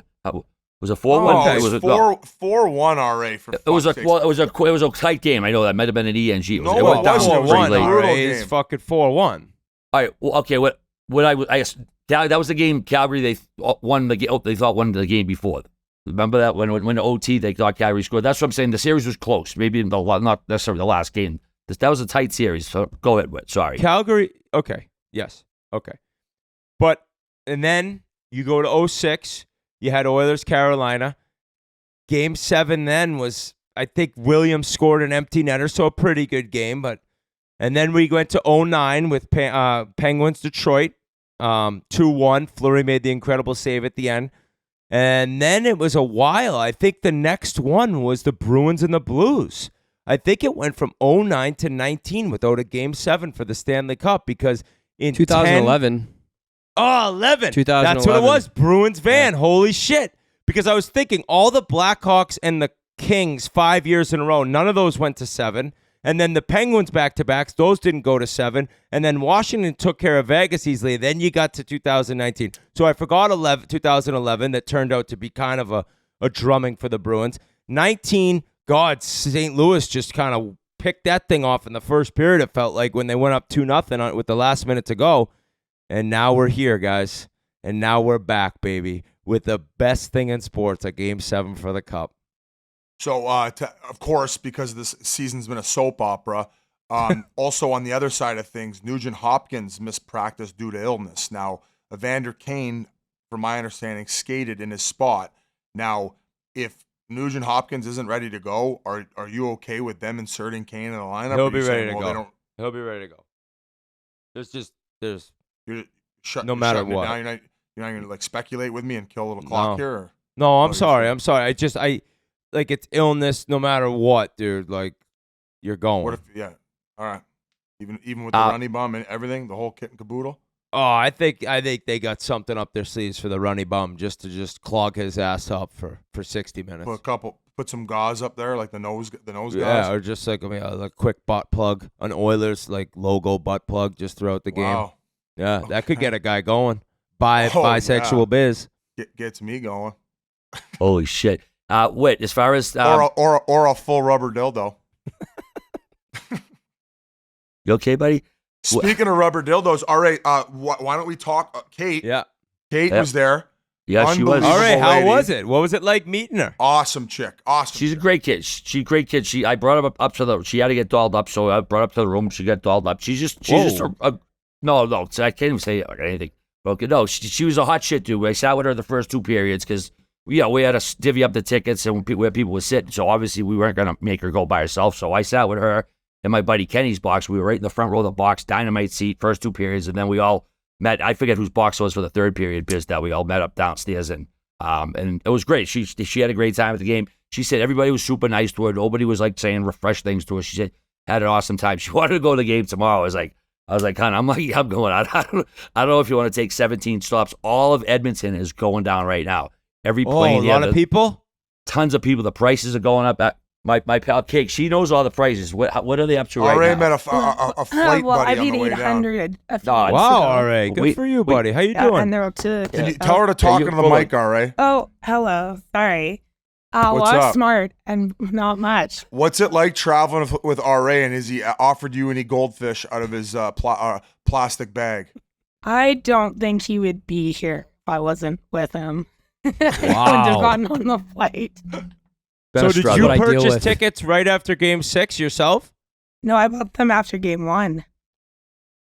Was it 4-1? It was 4-1 RA for it was a tight game. I know that might have been an ENG. It No, went it down wasn't. pretty late. Brutal It's game. fucking 4-1. All right. Well, okay. What that was the game Calgary they won the game. They thought won the game before. Remember that when the OT they thought Calgary scored. That's what I'm saying. The series was close. Maybe not necessarily the last game. That was a tight series. So go ahead, Whit. Sorry. Calgary. Okay. Yes. Okay. And then you go to 06. You had Oilers, Carolina. Game 7 then was, I think, Williams scored an empty netter, so a pretty good game. And then we went to 09 with Penguins, Detroit, 2-1. Fleury made the incredible save at the end. And then it was a while. I think the next one was the Bruins and the Blues. I think it went from 09 to 19 without a Game 7 for the Stanley Cup because in 2011. 11. 2011. That's what it was. Bruins van. Yeah. Holy shit. Because I was thinking all the Blackhawks and the Kings 5 years in a row, none of those went to 7. And then the Penguins back-to-backs, those didn't go to 7. And then Washington took care of Vegas easily. Then you got to 2019. So I forgot 2011 that turned out to be kind of a drumming for the Bruins. 19, God, St. Louis just kind of picked that thing off in the first period, it felt like, when they went up 2-0 with the last minute to go. And now we're here, guys. And now we're back, baby, with the best thing in sports, a Game 7 for the Cup. So, of course, because this season's been a soap opera, also on the other side of things, Nugent Hopkins missed practice due to illness. Now, Evander Kane, from my understanding, skated in his spot. Now, if Nugent Hopkins isn't ready to go, are you okay with them inserting Kane in the lineup? He'll be ready to go. He'll be ready to go. No matter what. Now you're not going to like speculate with me and kill a little clock here? Or? No, I'm sorry. I like it's illness no matter what, dude. Like you're going. What if all right. Even with the runny bum and everything, the whole kit and caboodle? Oh, I think they got something up their sleeves for the runny bum just to clog his ass up for 60 minutes. Put some gauze up there, like the nose gauze. Yeah, or just like a quick butt plug, an Oilers like logo butt plug just throughout the game. Wow. Yeah, that could get a guy going. Bisexual biz. Gets me going. Holy shit. Whit, as far as or a full rubber dildo. You okay, buddy? Speaking of rubber dildos, all right. Why don't we talk? Kate. Yeah. Kate was there. Yeah, she was. All right, how lady. was it? What was it like meeting her? Awesome chick. Awesome. She's a chick. great kid. She's a great kid. I brought her up to the. She had to get dolled up, so I brought her up to the room. She got dolled up. She's just no. So I can't even say anything. Okay, no, she was a hot shit, dude. I sat with her the first 2 periods because we had to divvy up the tickets and where people were sitting. So obviously we weren't gonna make her go by herself. So I sat with her and my buddy Kenny's box. We were right in the front row of the box, dynamite seat, first 2 periods, and then we all met. I forget whose box it was for the 3rd period. Biz that we all met up downstairs and it was great. She had a great time at the game. She said everybody was super nice to her. Nobody was like saying refresh things to her. She said had an awesome time. She wanted to go to the game tomorrow. I was like, kind of, I'm going. I don't know if you want to take 17 stops. All of Edmonton is going down right now. Every plane. A lot of people. Tons of people. The prices are going up. My pal Cake, she knows all the prices. What are they up to right Already now? met a flight well, buddy I on paid the way down. 800 a few No, months Wow, ago. all right. Good for you, buddy. How you Yeah, doing? and they're up to. Can you tell her to talk into the mic, RA? Oh, hello. Sorry. What's well, I'm up? smart and not much. What's it like traveling with RA, and has he offered you any goldfish out of his plastic bag? I don't think he would be here if I wasn't with him. I wouldn't have Wow. gotten on the flight. So did struggle. you What I deal purchase with. tickets right after Game 6 yourself? No, I bought them after game 1.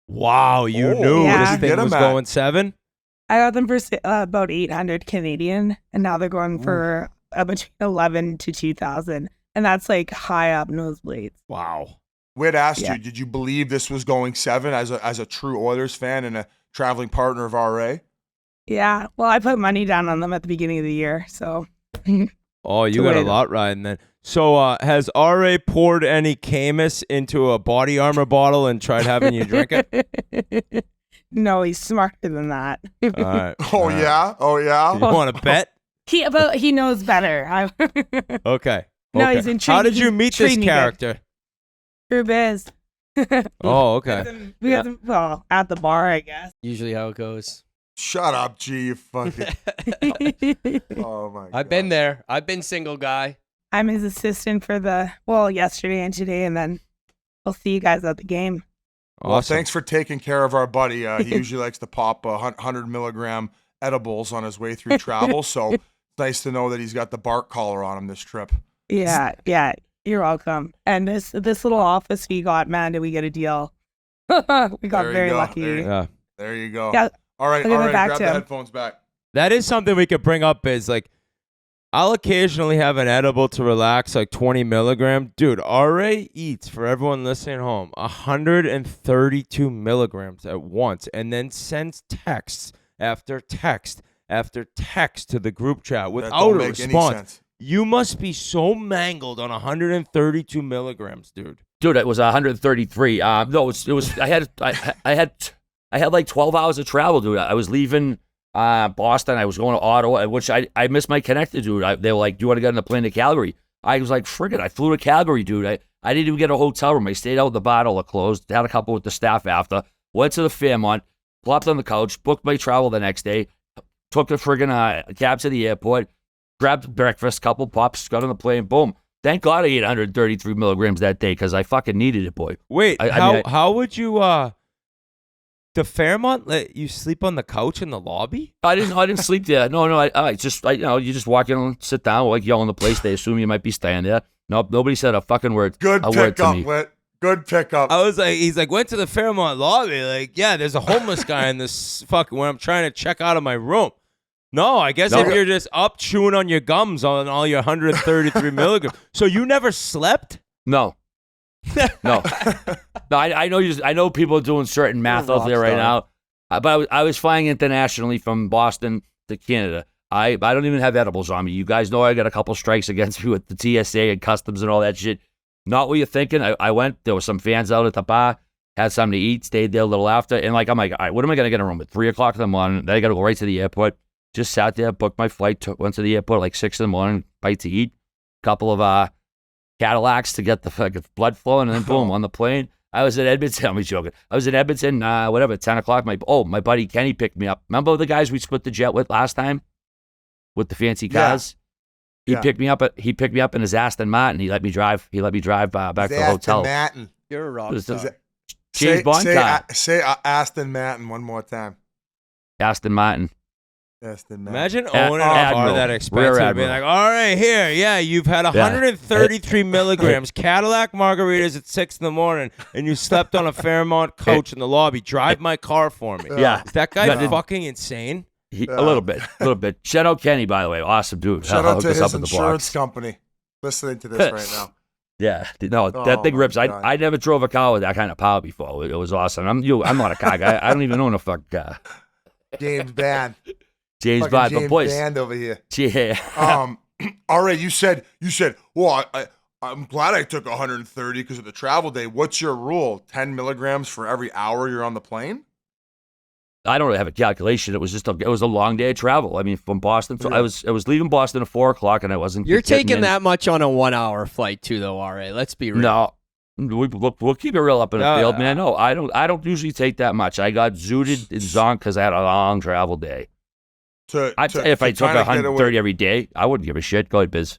Wow, you Oh, knew yeah. this Get thing 'em was at. going 7? I got them for about 800 Canadian, and now they're going for between 11 to 2,000, and that's like high up nosebleeds. Wow. Whit asked Yeah. you, did you believe this was going 7 as a true Oilers fan and a traveling partner of RA? Yeah, well, I put money down on them at the beginning of the year, so Oh, you To got a win. lot riding then. So has RA poured any Camus into a body armor bottle and tried having you drink it? No, he's smarter than that. All right. Oh all right. yeah, oh yeah. You want to bet? He knows better. Okay. No, okay. he's intrigued. How did you He's meet this treating me good. character? True biz. Oh, okay. We got them, well, at the bar, I guess. Usually how it goes. Shut up, G. You fucking. Oh my. I've been there. I've been single guy. I'm his assistant for yesterday and today, and then we'll see you guys at the game. Well, Awesome. thanks for taking care of our buddy. He usually likes to pop 100 milligram edibles on his way through travel, so it's nice to know that he's got the bark collar on him this trip. Yeah, you're welcome. And this little office we got, man, did we get a deal? We got There you very go. lucky. There you Yeah. There you go. Yeah, All right, I'll give it back grab to the him. headphones back. That is something we could bring up is like, I'll occasionally have an edible to relax, like 20 milligram. Dude, RA eats, for everyone listening at home, 132 milligrams at once and then sends texts after text after text to the group chat That without don't a make any response. sense. You must be so mangled on 132 milligrams, dude. Dude, it was 133. No, it was. I had like 12 hours of travel, dude. I was leaving Boston. I was going to Ottawa, which I missed my connector, dude. They were like, "Do you want to get on the plane to Calgary?" I was like, "Friggin', I flew to Calgary, dude. I didn't even get a hotel room. I stayed out with the bar till it closed. Had a couple with the staff after. Went to the Fairmont, plopped on the couch, booked my travel the next day, took the friggin' cab to the airport, grabbed breakfast, couple pops, got on the plane, boom." Thank God I ate 133 milligrams that day because I fucking needed it, boy. Wait, I mean, how would you the Fairmont let you sleep on the couch in the lobby? I didn't sleep there. No, you just walk in and sit down, like yell in the place. They assume you might be staying there. Nope, nobody said a fucking word. Good a word to pickup, me. Whit. Good pickup. I was like, he's like, went to the Fairmont lobby. Like, yeah, there's a homeless guy in this fucking when I'm trying to check out of my room. No, I guess No. if you're just up chewing on your gums on all your 133 milligrams. So you never slept? No, no. I know I know people are doing certain math You're a out there rock right star. now, but I was flying internationally from Boston to Canada. I don't even have edibles on me. You guys know I got a couple strikes against me with the TSA and customs and all that shit. Not what you're thinking. I went. There were some fans out at the bar. Had something to eat. Stayed there a little after. And I'm like, all right, what am I gonna get a room at 3 o'clock in the morning? Then I got to go right to the airport. Just sat there, booked my flight, went to the airport at like 6 in the morning, bite to eat, couple of Cadillacs to get the fucking blood flowing, and then boom, on the plane. I was in Edmonton. I'm joking. I was in Edmonton, 10 o'clock. My buddy Kenny picked me up. Remember the guys we split the jet with last time? With the fancy cars? Yeah. He picked me up in his Aston Martin. He let me drive back to the hotel. Aston You're a rock It was the star. James Bond car. Say Aston Martin one more time. Aston Martin. Destin, man. Imagine owning a car Admiral. that Rear expensive and being Admiral. like, all right, here, yeah, you've had 133 milligrams Cadillac margaritas at 6 in the morning, and you slept on a Fairmont couch in the lobby. Drive my car for me. Yeah. Is that guy No. fucking insane? A little bit. Shout out Kenny, by the way. Awesome dude. Shout out Hooked to us his up in the insurance box. company listening to this right now. Yeah, no, that thing my rips. God. I never drove a car with that kind of power before. It was awesome. I'm not a car guy. I don't even own a fucking car. James Band. James Fucking Bond, but James boys, Band over here. yeah. All right, you said, well, I'm glad I took 130 because of the travel day. What's your rule? 10 milligrams for every hour you're on the plane? I don't really have a calculation. It was just it was a long day of travel. I mean, from Boston, so Yeah. I was leaving Boston at 4:00, and I wasn't. You're getting taking in. that much on a 1 hour flight too, though. RA, let's be real. No, we'll keep it real up in the No, field, man. No, I don't usually take that much. I got zooted and zonked because I had a long travel day. If I took kinda get 130 every day, I wouldn't give a shit. Go ahead, Biz.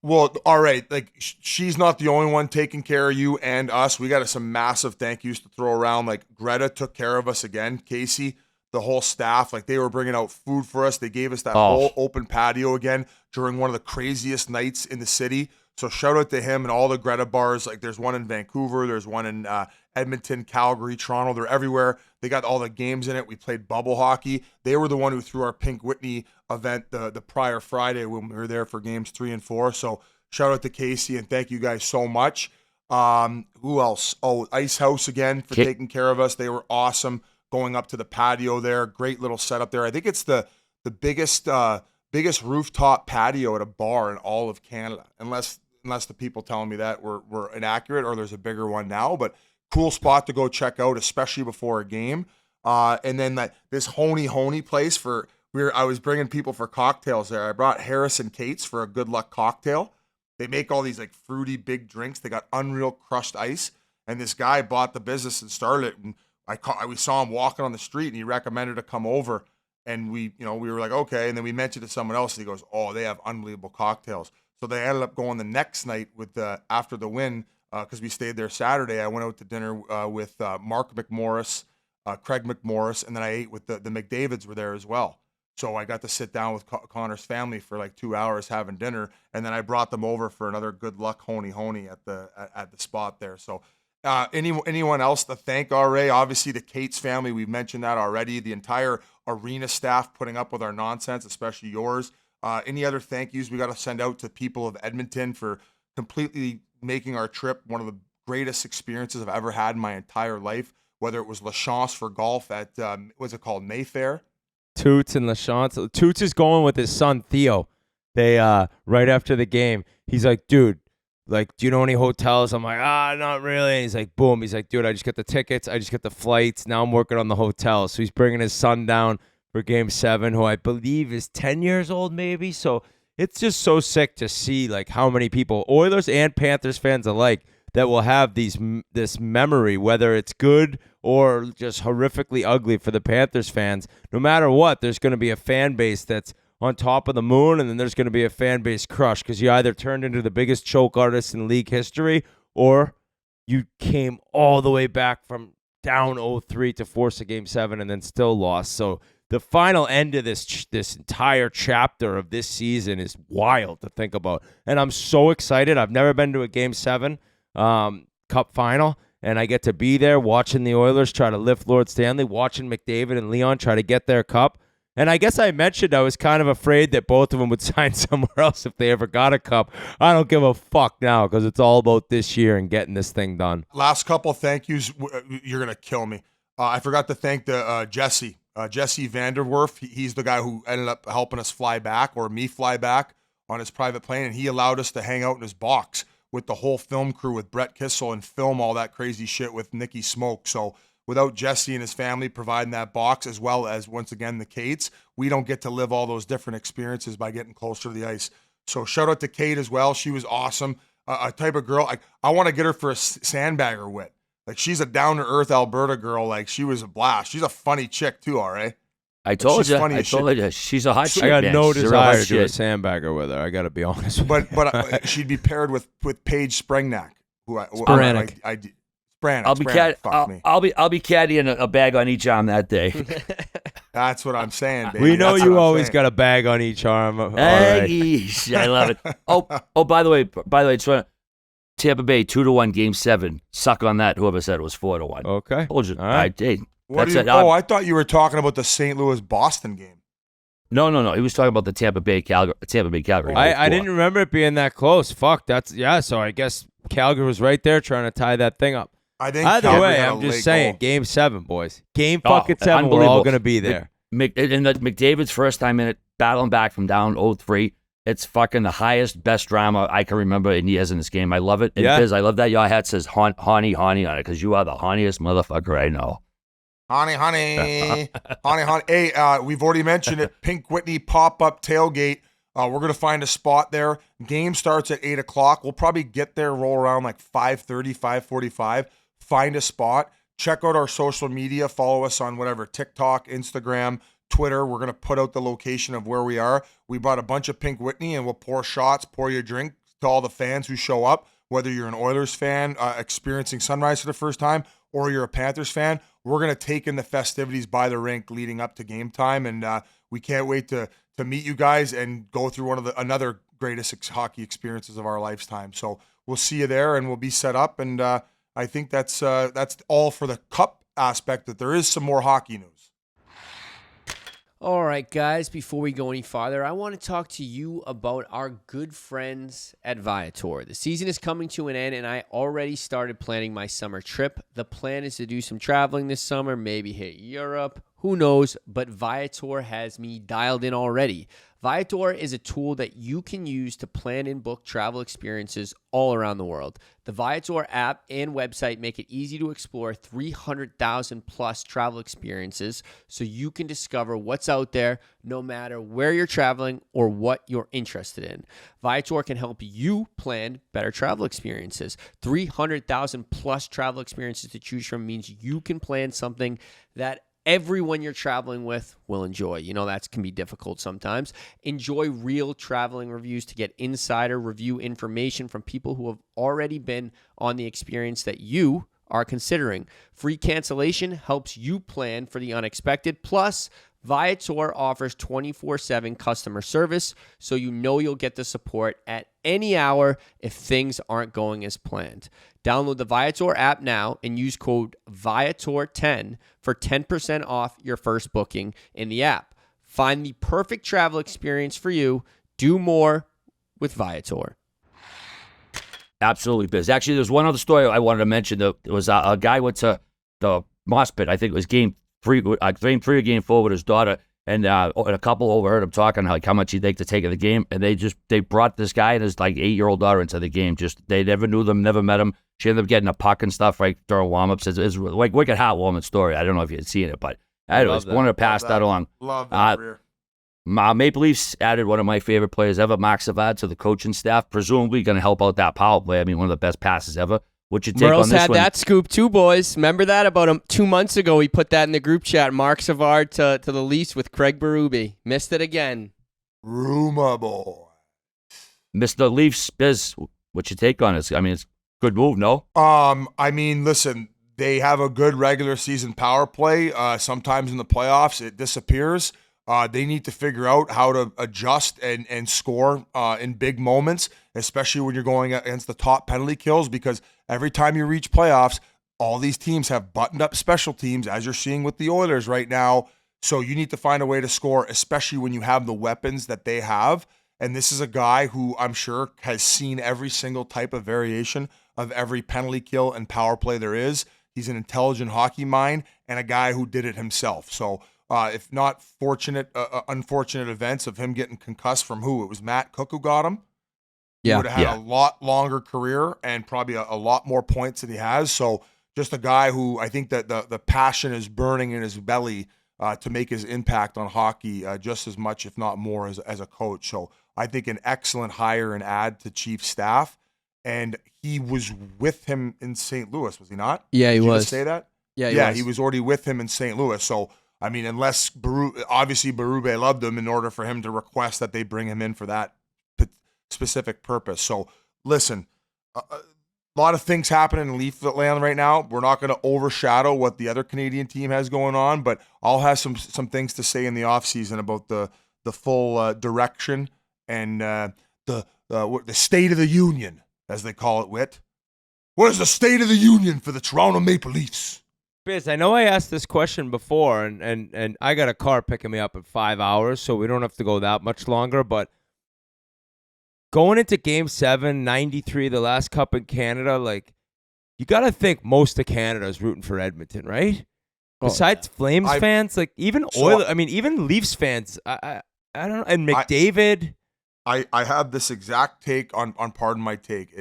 Well, all right. Like she's not the only one taking care of you and us. We got some massive thank yous to throw around. Like Greta took care of us again. Casey, the whole staff, like they were bringing out food for us. They gave us that whole open patio again during one of the craziest nights in the city. So shout out to him and all the Greta bars. Like there's one in Vancouver, there's one in Edmonton, Calgary, Toronto. They're everywhere. They got all the games in it. We played bubble hockey. They were the one who threw our Pink Whitney event the prior Friday when we were there for games 3 and 4. So shout out to Casey and thank you guys so much. Who else? Oh, Ice House again for taking care of us. They were awesome going up to the patio there. Great little setup there. I think it's the biggest rooftop patio at a bar in all of Canada, unless the people telling me that were inaccurate or there's a bigger one now. But cool spot to go check out, especially before a game. And then this Honey place I was bringing people for cocktails there. I brought Harris and Kate's for a good luck cocktail. They make all these like fruity big drinks. They got Unreal crushed ice, and this guy bought the business and started it. And we saw him walking on the street, and he recommended to come over. And we were like, okay. And then we mentioned to someone else, and he goes, oh, they have unbelievable cocktails. So they ended up going the next night after the win, because we stayed there Saturday. I went out to dinner with Mark McMorris, Craig McMorris, and then I ate with the McDavids were there as well. So I got to sit down with Connor's family for like 2 hours having dinner, and then I brought them over for another good luck honey at the spot there. So anyone else to thank, RA? Obviously the Cates family, we've mentioned that already. The entire arena staff putting up with our nonsense, especially yours. Any other thank yous we got to send out to people of Edmonton for completely making our trip one of the greatest experiences I've ever had in my entire life, whether it was La Chance for golf at, what's it called, Mayfair? Toots and LaChance. Toots is going with his son Theo. They right after the game, he's like, dude, like, do you know any hotels? I'm like, not really. And he's like, boom. He's like, dude, I just got the tickets. I just got the flights. Now I'm working on the hotel. So he's bringing his son down for Game 7, who I believe is 10 years old maybe. So it's just so sick to see like how many people, Oilers and Panthers fans alike, that will have this memory, whether it's good or just horrifically ugly for the Panthers fans. No matter what, there's going to be a fan base that's on top of the moon, and then there's going to be a fan base crush because you either turned into the biggest choke artist in league history or you came all the way back from down 0-3 to force a Game 7 and then still lost. So the final end of this entire chapter of this season is wild to think about. And I'm so excited. I've never been to a Game 7 Cup final, and I get to be there watching the Oilers try to lift Lord Stanley, watching McDavid and Leon try to get their cup. And I guess I mentioned I was kind of afraid that both of them would sign somewhere else if they ever got a cup. I don't give a fuck now because it's all about this year and getting this thing done. Last couple thank yous. You're going to kill me. I forgot to thank the Jesse Vanderwerf. He's the guy who ended up helping us fly back, or me fly back on his private plane, and he allowed us to hang out in his box with the whole film crew with Brett Kissel and film all that crazy shit with Nicky Smoke. So without Jesse and his family providing that box, as well as, once again, the Cates, we don't get to live all those different experiences by getting closer to the ice. So shout out to Kate as well. She was awesome. A type of girl, I want to get her for a sandbagger Whit. Like, she's a down-to-earth Alberta girl. Like, she was a blast. She's a funny chick too, all right? I told you. funny I as shit. told you. She's a hot chick, I got man. no She's a real hot desire to do a chick. sandbagger with her. I got to be honest with you. But she'd be paired with Paige Sprangnack, Spranick. Spranick. I'll be Spranick, fuck me. I'll be caddying a bag on each arm that day. That's what I'm saying, baby. We know That's you what I'm always saying. got a bag on each arm. All right. Aggies. I love it. Oh, by the way, just want Tampa Bay 2-1 Game 7. Suck on that. Whoever said it was 4-1. Okay. Told you. All right. Hey, What that's do you, it. oh, I thought you were talking about the St. Louis-Boston game. No. He was talking about the Tampa Bay Calgary. I didn't remember it being that close. Fuck. So I guess Calgary was right there trying to tie that thing up. I think Either Calgary way, had a I'm just late saying, goal. Game 7, boys. Game Oh, fucking 7. We're all unbelievable. going to be there. McDavid's first time in it, battling back from down 0-3. It's fucking the highest, best drama I can remember in years in this game. I love it. And Yeah. Biz, I love that your hat says honey on it because you are the honeyest motherfucker I know. Honey. Hey, we've already mentioned it. Pink Whitney pop-up tailgate. We're going to find a spot there. Game starts at 8 o'clock. We'll probably get there, roll around like 5:30, 5:45. Find a spot. Check out our social media. Follow us on whatever, TikTok, Instagram, Twitter. We're going to put out the location of where we are. We brought a bunch of Pink Whitney, and we'll pour shots, pour your drink to all the fans who show up, whether you're an Oilers fan experiencing sunrise for the first time or you're a Panthers fan. We're going to take in the festivities by the rink leading up to game time, and we can't wait to meet you guys and go through another greatest hockey experiences of our lifetime. So we'll see you there, and we'll be set up, and I think that's all for the cup aspect, that there is some more hockey news. All right, guys, before we go any farther, I want to talk to you about our good friends at Viator. The season is coming to an end, and I already started planning my summer trip. The plan is to do some traveling this summer, maybe hit Europe, who knows, but Viator has me dialed in already. Viator is a tool that you can use to plan and book travel experiences all around the world. The Viator app and website make it easy to explore 300,000 plus travel experiences so you can discover what's out there no matter where you're traveling or what you're interested in. Viator can help you plan better travel experiences. 300,000 plus travel experiences to choose from means you can plan something that everyone you're traveling with will enjoy. You know, that can be difficult sometimes. Enjoy real traveling reviews to get insider review information from people who have already been on the experience that you are considering. Free cancellation helps you plan for the unexpected. Plus, Viator offers 24/7 customer service, so you know you'll get the support at any hour if things aren't going as planned. Download the Viator app now and use code Viator10 for 10% off your first booking in the app. Find the perfect travel experience for you. Do more with Viator. Absolutely, Biz. Actually, there's one other story I wanted to mention. There was a guy went to the mosh pit. I think it was game 3 or game 4 with his daughter, and a couple overheard him talking like how much he'd like to take of the game, and they brought this guy and his like 8-year-old daughter into the game. Just they never knew them, never met him. She ended up getting a puck and stuff right during warm-ups. It's like wicked heartwarming story. I don't know if you'd seen it, but I just wanted to pass that along. Love that career. Maple Leafs added one of my favorite players ever, Mark Savard, to the coaching staff. Presumably going to help out that power play. I mean, one of the best passes ever. What's your take Merle's on this had one? that scoop too, boys. Remember that about 2 months ago? We put that in the group chat. Mark Savard to the Leafs with Craig Berube. Missed it again. Rumor boy. Mr. Leafs, Biz, what's your take on it? I mean, it's a good move, no? I mean, listen, they have a good regular season power play. Sometimes in the playoffs, it disappears. They need to figure out how to adjust and score in big moments, especially when you're going against the top penalty kills, because every time you reach playoffs, all these teams have buttoned up special teams, as you're seeing with the Oilers right now. So you need to find a way to score, especially when you have the weapons that they have. And this is a guy who I'm sure has seen every single type of variation of every penalty kill and power play there is. He's an intelligent hockey mind and a guy who did it himself. So if not unfortunate events of him getting concussed from who? It was Matt Cook who got him. He would have had a lot longer career and probably a lot more points than he has. So just a guy who I think that the passion is burning in his belly to make his impact on hockey just as much, if not more, as a coach. So I think an excellent hire and add to Chiefs staff. And he was with him in St. Louis, was he not? Yeah, he Did you was. just say that? Yeah, he was already with him in St. Louis. So, I mean, unless obviously Berube loved him in order for him to request that they bring him in for that specific purpose. So, listen, lot of things happening in Leafland right now. We're not going to overshadow what the other Canadian team has going on, but I'll have some things to say in the offseason about the full direction and the state of the union, as they call it, Whit. What is the state of the union for the Toronto Maple Leafs? Biz, I know I asked this question before, and I got a car picking me up in 5 hours, so we don't have to go that much longer, but going into Game 7, 93, the last cup in Canada, like, you got to think most of Canada is rooting for Edmonton, right? Besides Flames fans, like, even even Leafs fans, I don't know, and McDavid. I have this exact take on Pardon My Take.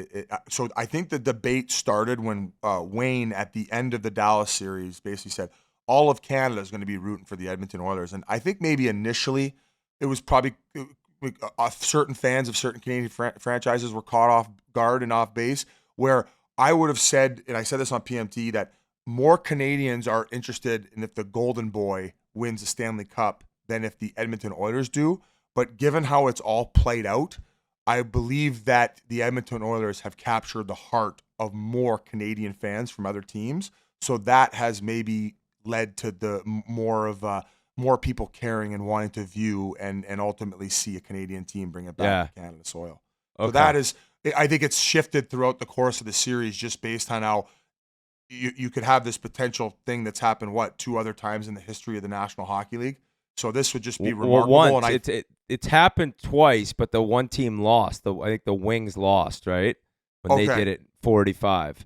So I think the debate started when Wayne, at the end of the Dallas series, basically said all of Canada is going to be rooting for the Edmonton Oilers. And I think maybe initially it was probably certain fans of certain Canadian franchises were caught off guard and off base, where I would have said, and I said this on PMT, that more Canadians are interested in if the Golden Boy wins the Stanley Cup than if the Edmonton Oilers do. But given how it's all played out, I believe that the Edmonton Oilers have captured the heart of more Canadian fans from other teams. So that has maybe led to the more people caring and wanting to view and ultimately see a Canadian team bring it back to Canada soil. Okay. So that is, I think it's shifted throughout the course of the series just based on how you could have this potential thing that's happened, 2 other times in the history of the National Hockey League. So this would just be remarkable. Well, once, it's happened twice, but the one team lost. I think the Wings lost, right? When they did it 45.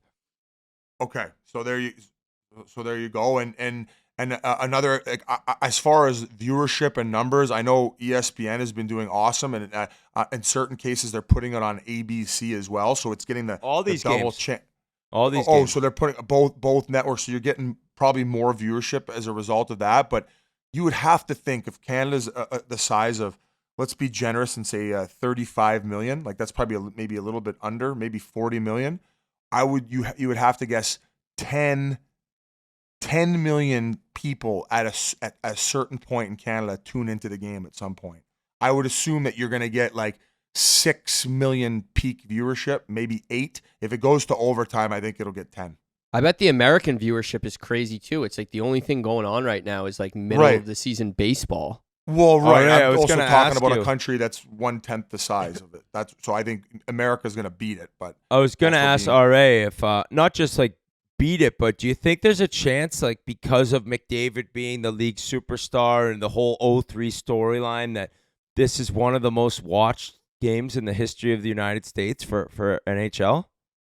Okay, so there you go. And another, as far as viewership and numbers, I know ESPN has been doing awesome, and in certain cases they're putting it on ABC as well. So it's getting all these double games. All these. Oh, games. so they're putting both networks. So you're getting probably more viewership as a result of that, but. You would have to think if Canada's the size of, let's be generous and say 35 million, like that's probably maybe a little bit under, maybe 40 million. You would have to guess 10 million people at a certain point in Canada tune into the game at some point. I would assume that you're going to get like 6 million peak viewership, maybe 8. If it goes to overtime, I think it'll get 10. I bet the American viewership is crazy too. It's like the only thing going on right now is like middle of the season baseball. Well, right. I I'm was also gonna talking ask about you. a country that's 1/10 the size of it. So I think America's going to beat it. But I was going to ask RA if not just like beat it, but do you think there's a chance, like because of McDavid being the league superstar and the whole 0-3 storyline, that this is one of the most watched games in the history of the United States for NHL?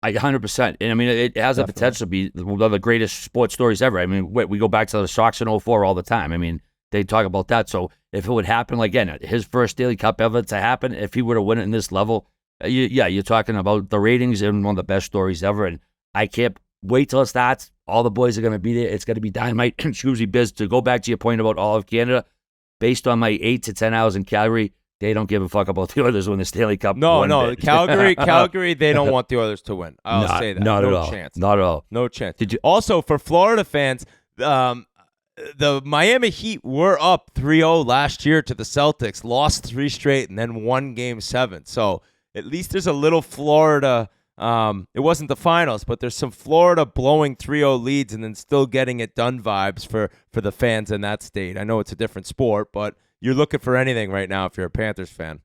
100%. And I mean, it has the potential to be one of the greatest sports stories ever. I mean, we go back to the Sox in 04 all the time. I mean, they talk about that. So if it would happen, like, again, his first Stanley Cup ever to happen, if he were to win it in this level, you're talking about the ratings and one of the best stories ever. And I can't wait till it starts. All the boys are going to be there. It's going to be dynamite. Excuse me, Biz, to go back to your point about all of Canada, based on my 8 to 10 hours in Calgary, they don't give a fuck about the Oilers winning the Stanley Cup. No, Calgary, they don't want the Oilers to win. I'll say that. Not no at all. Chance. Not at all. No chance. Also, for Florida fans, the Miami Heat were up 3-0 last year to the Celtics, lost 3 straight, and then won Game 7. So at least there's a little Florida. It wasn't the finals, but there's some Florida blowing 3-0 leads and then still getting it done vibes for the fans in that state. I know it's a different sport, but you're looking for anything right now if you're a Panthers fan.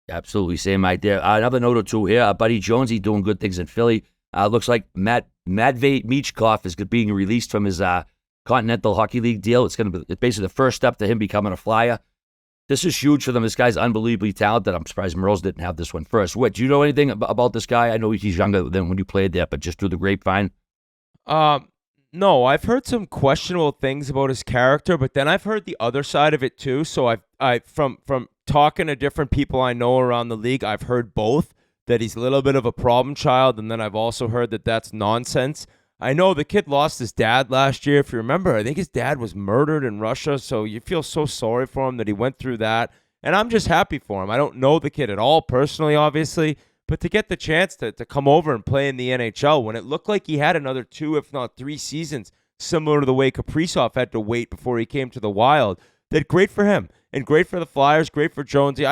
Absolutely, same idea. Another note or two here. Buddy Jonesy doing good things in Philly. Looks like Matvei Michkov is being released from his Continental Hockey League deal. It's basically the first step to him becoming a Flyer. This is huge for them. This guy's unbelievably talented. I'm surprised Merles didn't have this one first. Whit, do you know anything about this guy? I know he's younger than when you played there, but just through the grapevine. No, I've heard some questionable things about his character, but then I've heard the other side of it too. So I from talking to different people I know around the league, I've heard both, that he's a little bit of a problem child, and then I've also heard that that's nonsense. I know the kid lost his dad last year. If you remember, I think his dad was murdered in Russia, so you feel so sorry for him that he went through that, and I'm just happy for him. I don't know the kid at all personally, obviously, but to get the chance to come over and play in the NHL when it looked like he had another 2, if not 3 seasons, similar to the way Kaprizov had to wait before he came to the Wild, that great for him and great for the Flyers, great for Jonesy.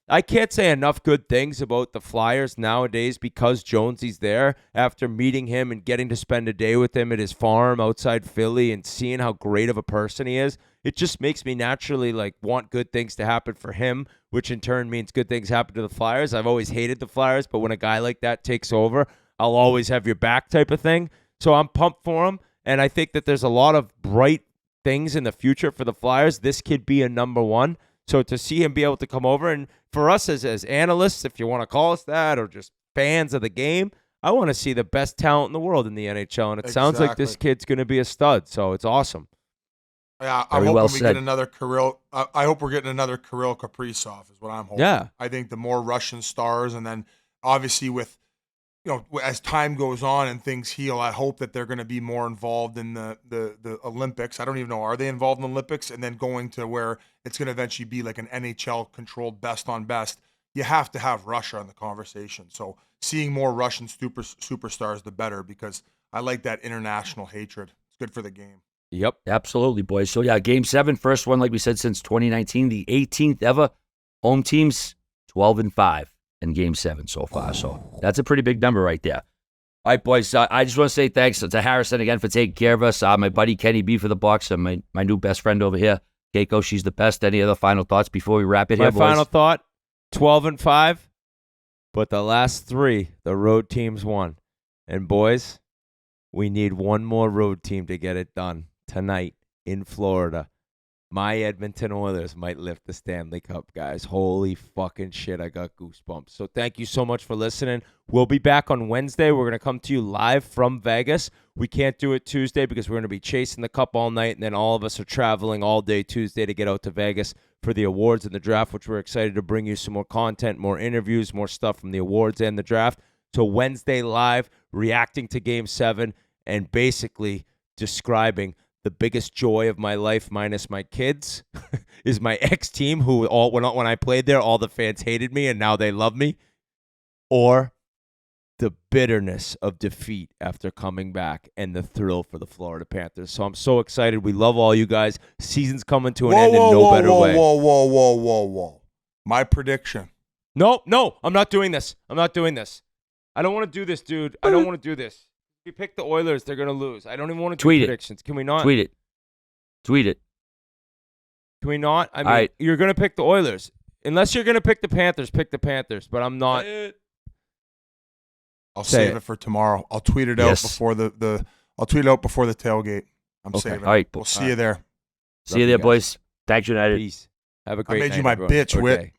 I can't say enough good things about the Flyers nowadays because Jonesy's there. After meeting him and getting to spend a day with him at his farm outside Philly and seeing how great of a person he is, it just makes me naturally like want good things to happen for him, which in turn means good things happen to the Flyers. I've always hated the Flyers, but when a guy like that takes over, I'll always have your back type of thing. So I'm pumped for him, and I think that there's a lot of bright things in the future for the Flyers. This could be a number one. So to see him be able to come over, and for us as analysts, if you want to call us that, or just fans of the game, I want to see the best talent in the world in the NHL, and it sounds like this kid's going to be a stud, so it's awesome. Yeah, I'm Very hoping well we said. get another Kirill. I hope we're getting another Kirill Kaprizov is what I'm hoping. Yeah. I think the more Russian stars, and then obviously with, as time goes on and things heal, I hope that they're going to be more involved in the Olympics. I don't even know, are they involved in the Olympics? And then going to where it's going to eventually be like an NHL controlled best on best. You have to have Russia in the conversation. So seeing more Russian superstars, the better, because I like that international hatred. It's good for the game. Yep. Absolutely, boys. So, yeah, Game 7, first one, like we said, since 2019, the 18th ever. Home teams, 12-5 in Game 7 so far. So that's a pretty big number right there. All right, boys, I just want to say thanks to Harrison again for taking care of us. My buddy Kenny B for the Bucks, and my new best friend over here, Keiko. She's the best. Any other final thoughts before we wrap it My here, boys? final thought, 12-5, but the last 3, the road teams won. And, boys, we need one more road team to get it done tonight in Florida. My Edmonton Oilers might lift the Stanley Cup, guys. Holy fucking shit, I got goosebumps. So thank you so much for listening. We'll be back on Wednesday. We're going to come to you live from Vegas. We can't do it Tuesday because we're going to be chasing the cup all night, and then all of us are traveling all day Tuesday to get out to Vegas for the awards and the draft, which we're excited to bring you some more content, more interviews, more stuff from the awards and the draft. So Wednesday live, reacting to Game 7 and basically describing the biggest joy of my life minus my kids is my ex-team who when I played there, all the fans hated me and now they love me, or the bitterness of defeat after coming back and the thrill for the Florida Panthers. So I'm so excited. We love all you guys. Season's coming to an end in no better way. Whoa. My prediction. No, I'm not doing this. I don't want to do this, dude. I don't want to do this. If you pick the Oilers, they're going to lose. I don't even want to do predictions. Can we not? Tweet it. Can we not? I mean, All right. You're going to pick the Oilers. Unless you're going to pick the Panthers, but I'm not. I'll Say save it. it for tomorrow. I'll tweet it out before the tailgate. I'm saving it. All right. We'll see you there. See you there, boys. Thanks, United. Peace. Have a I great night. made you my everyone. bitch, Or Whit. day.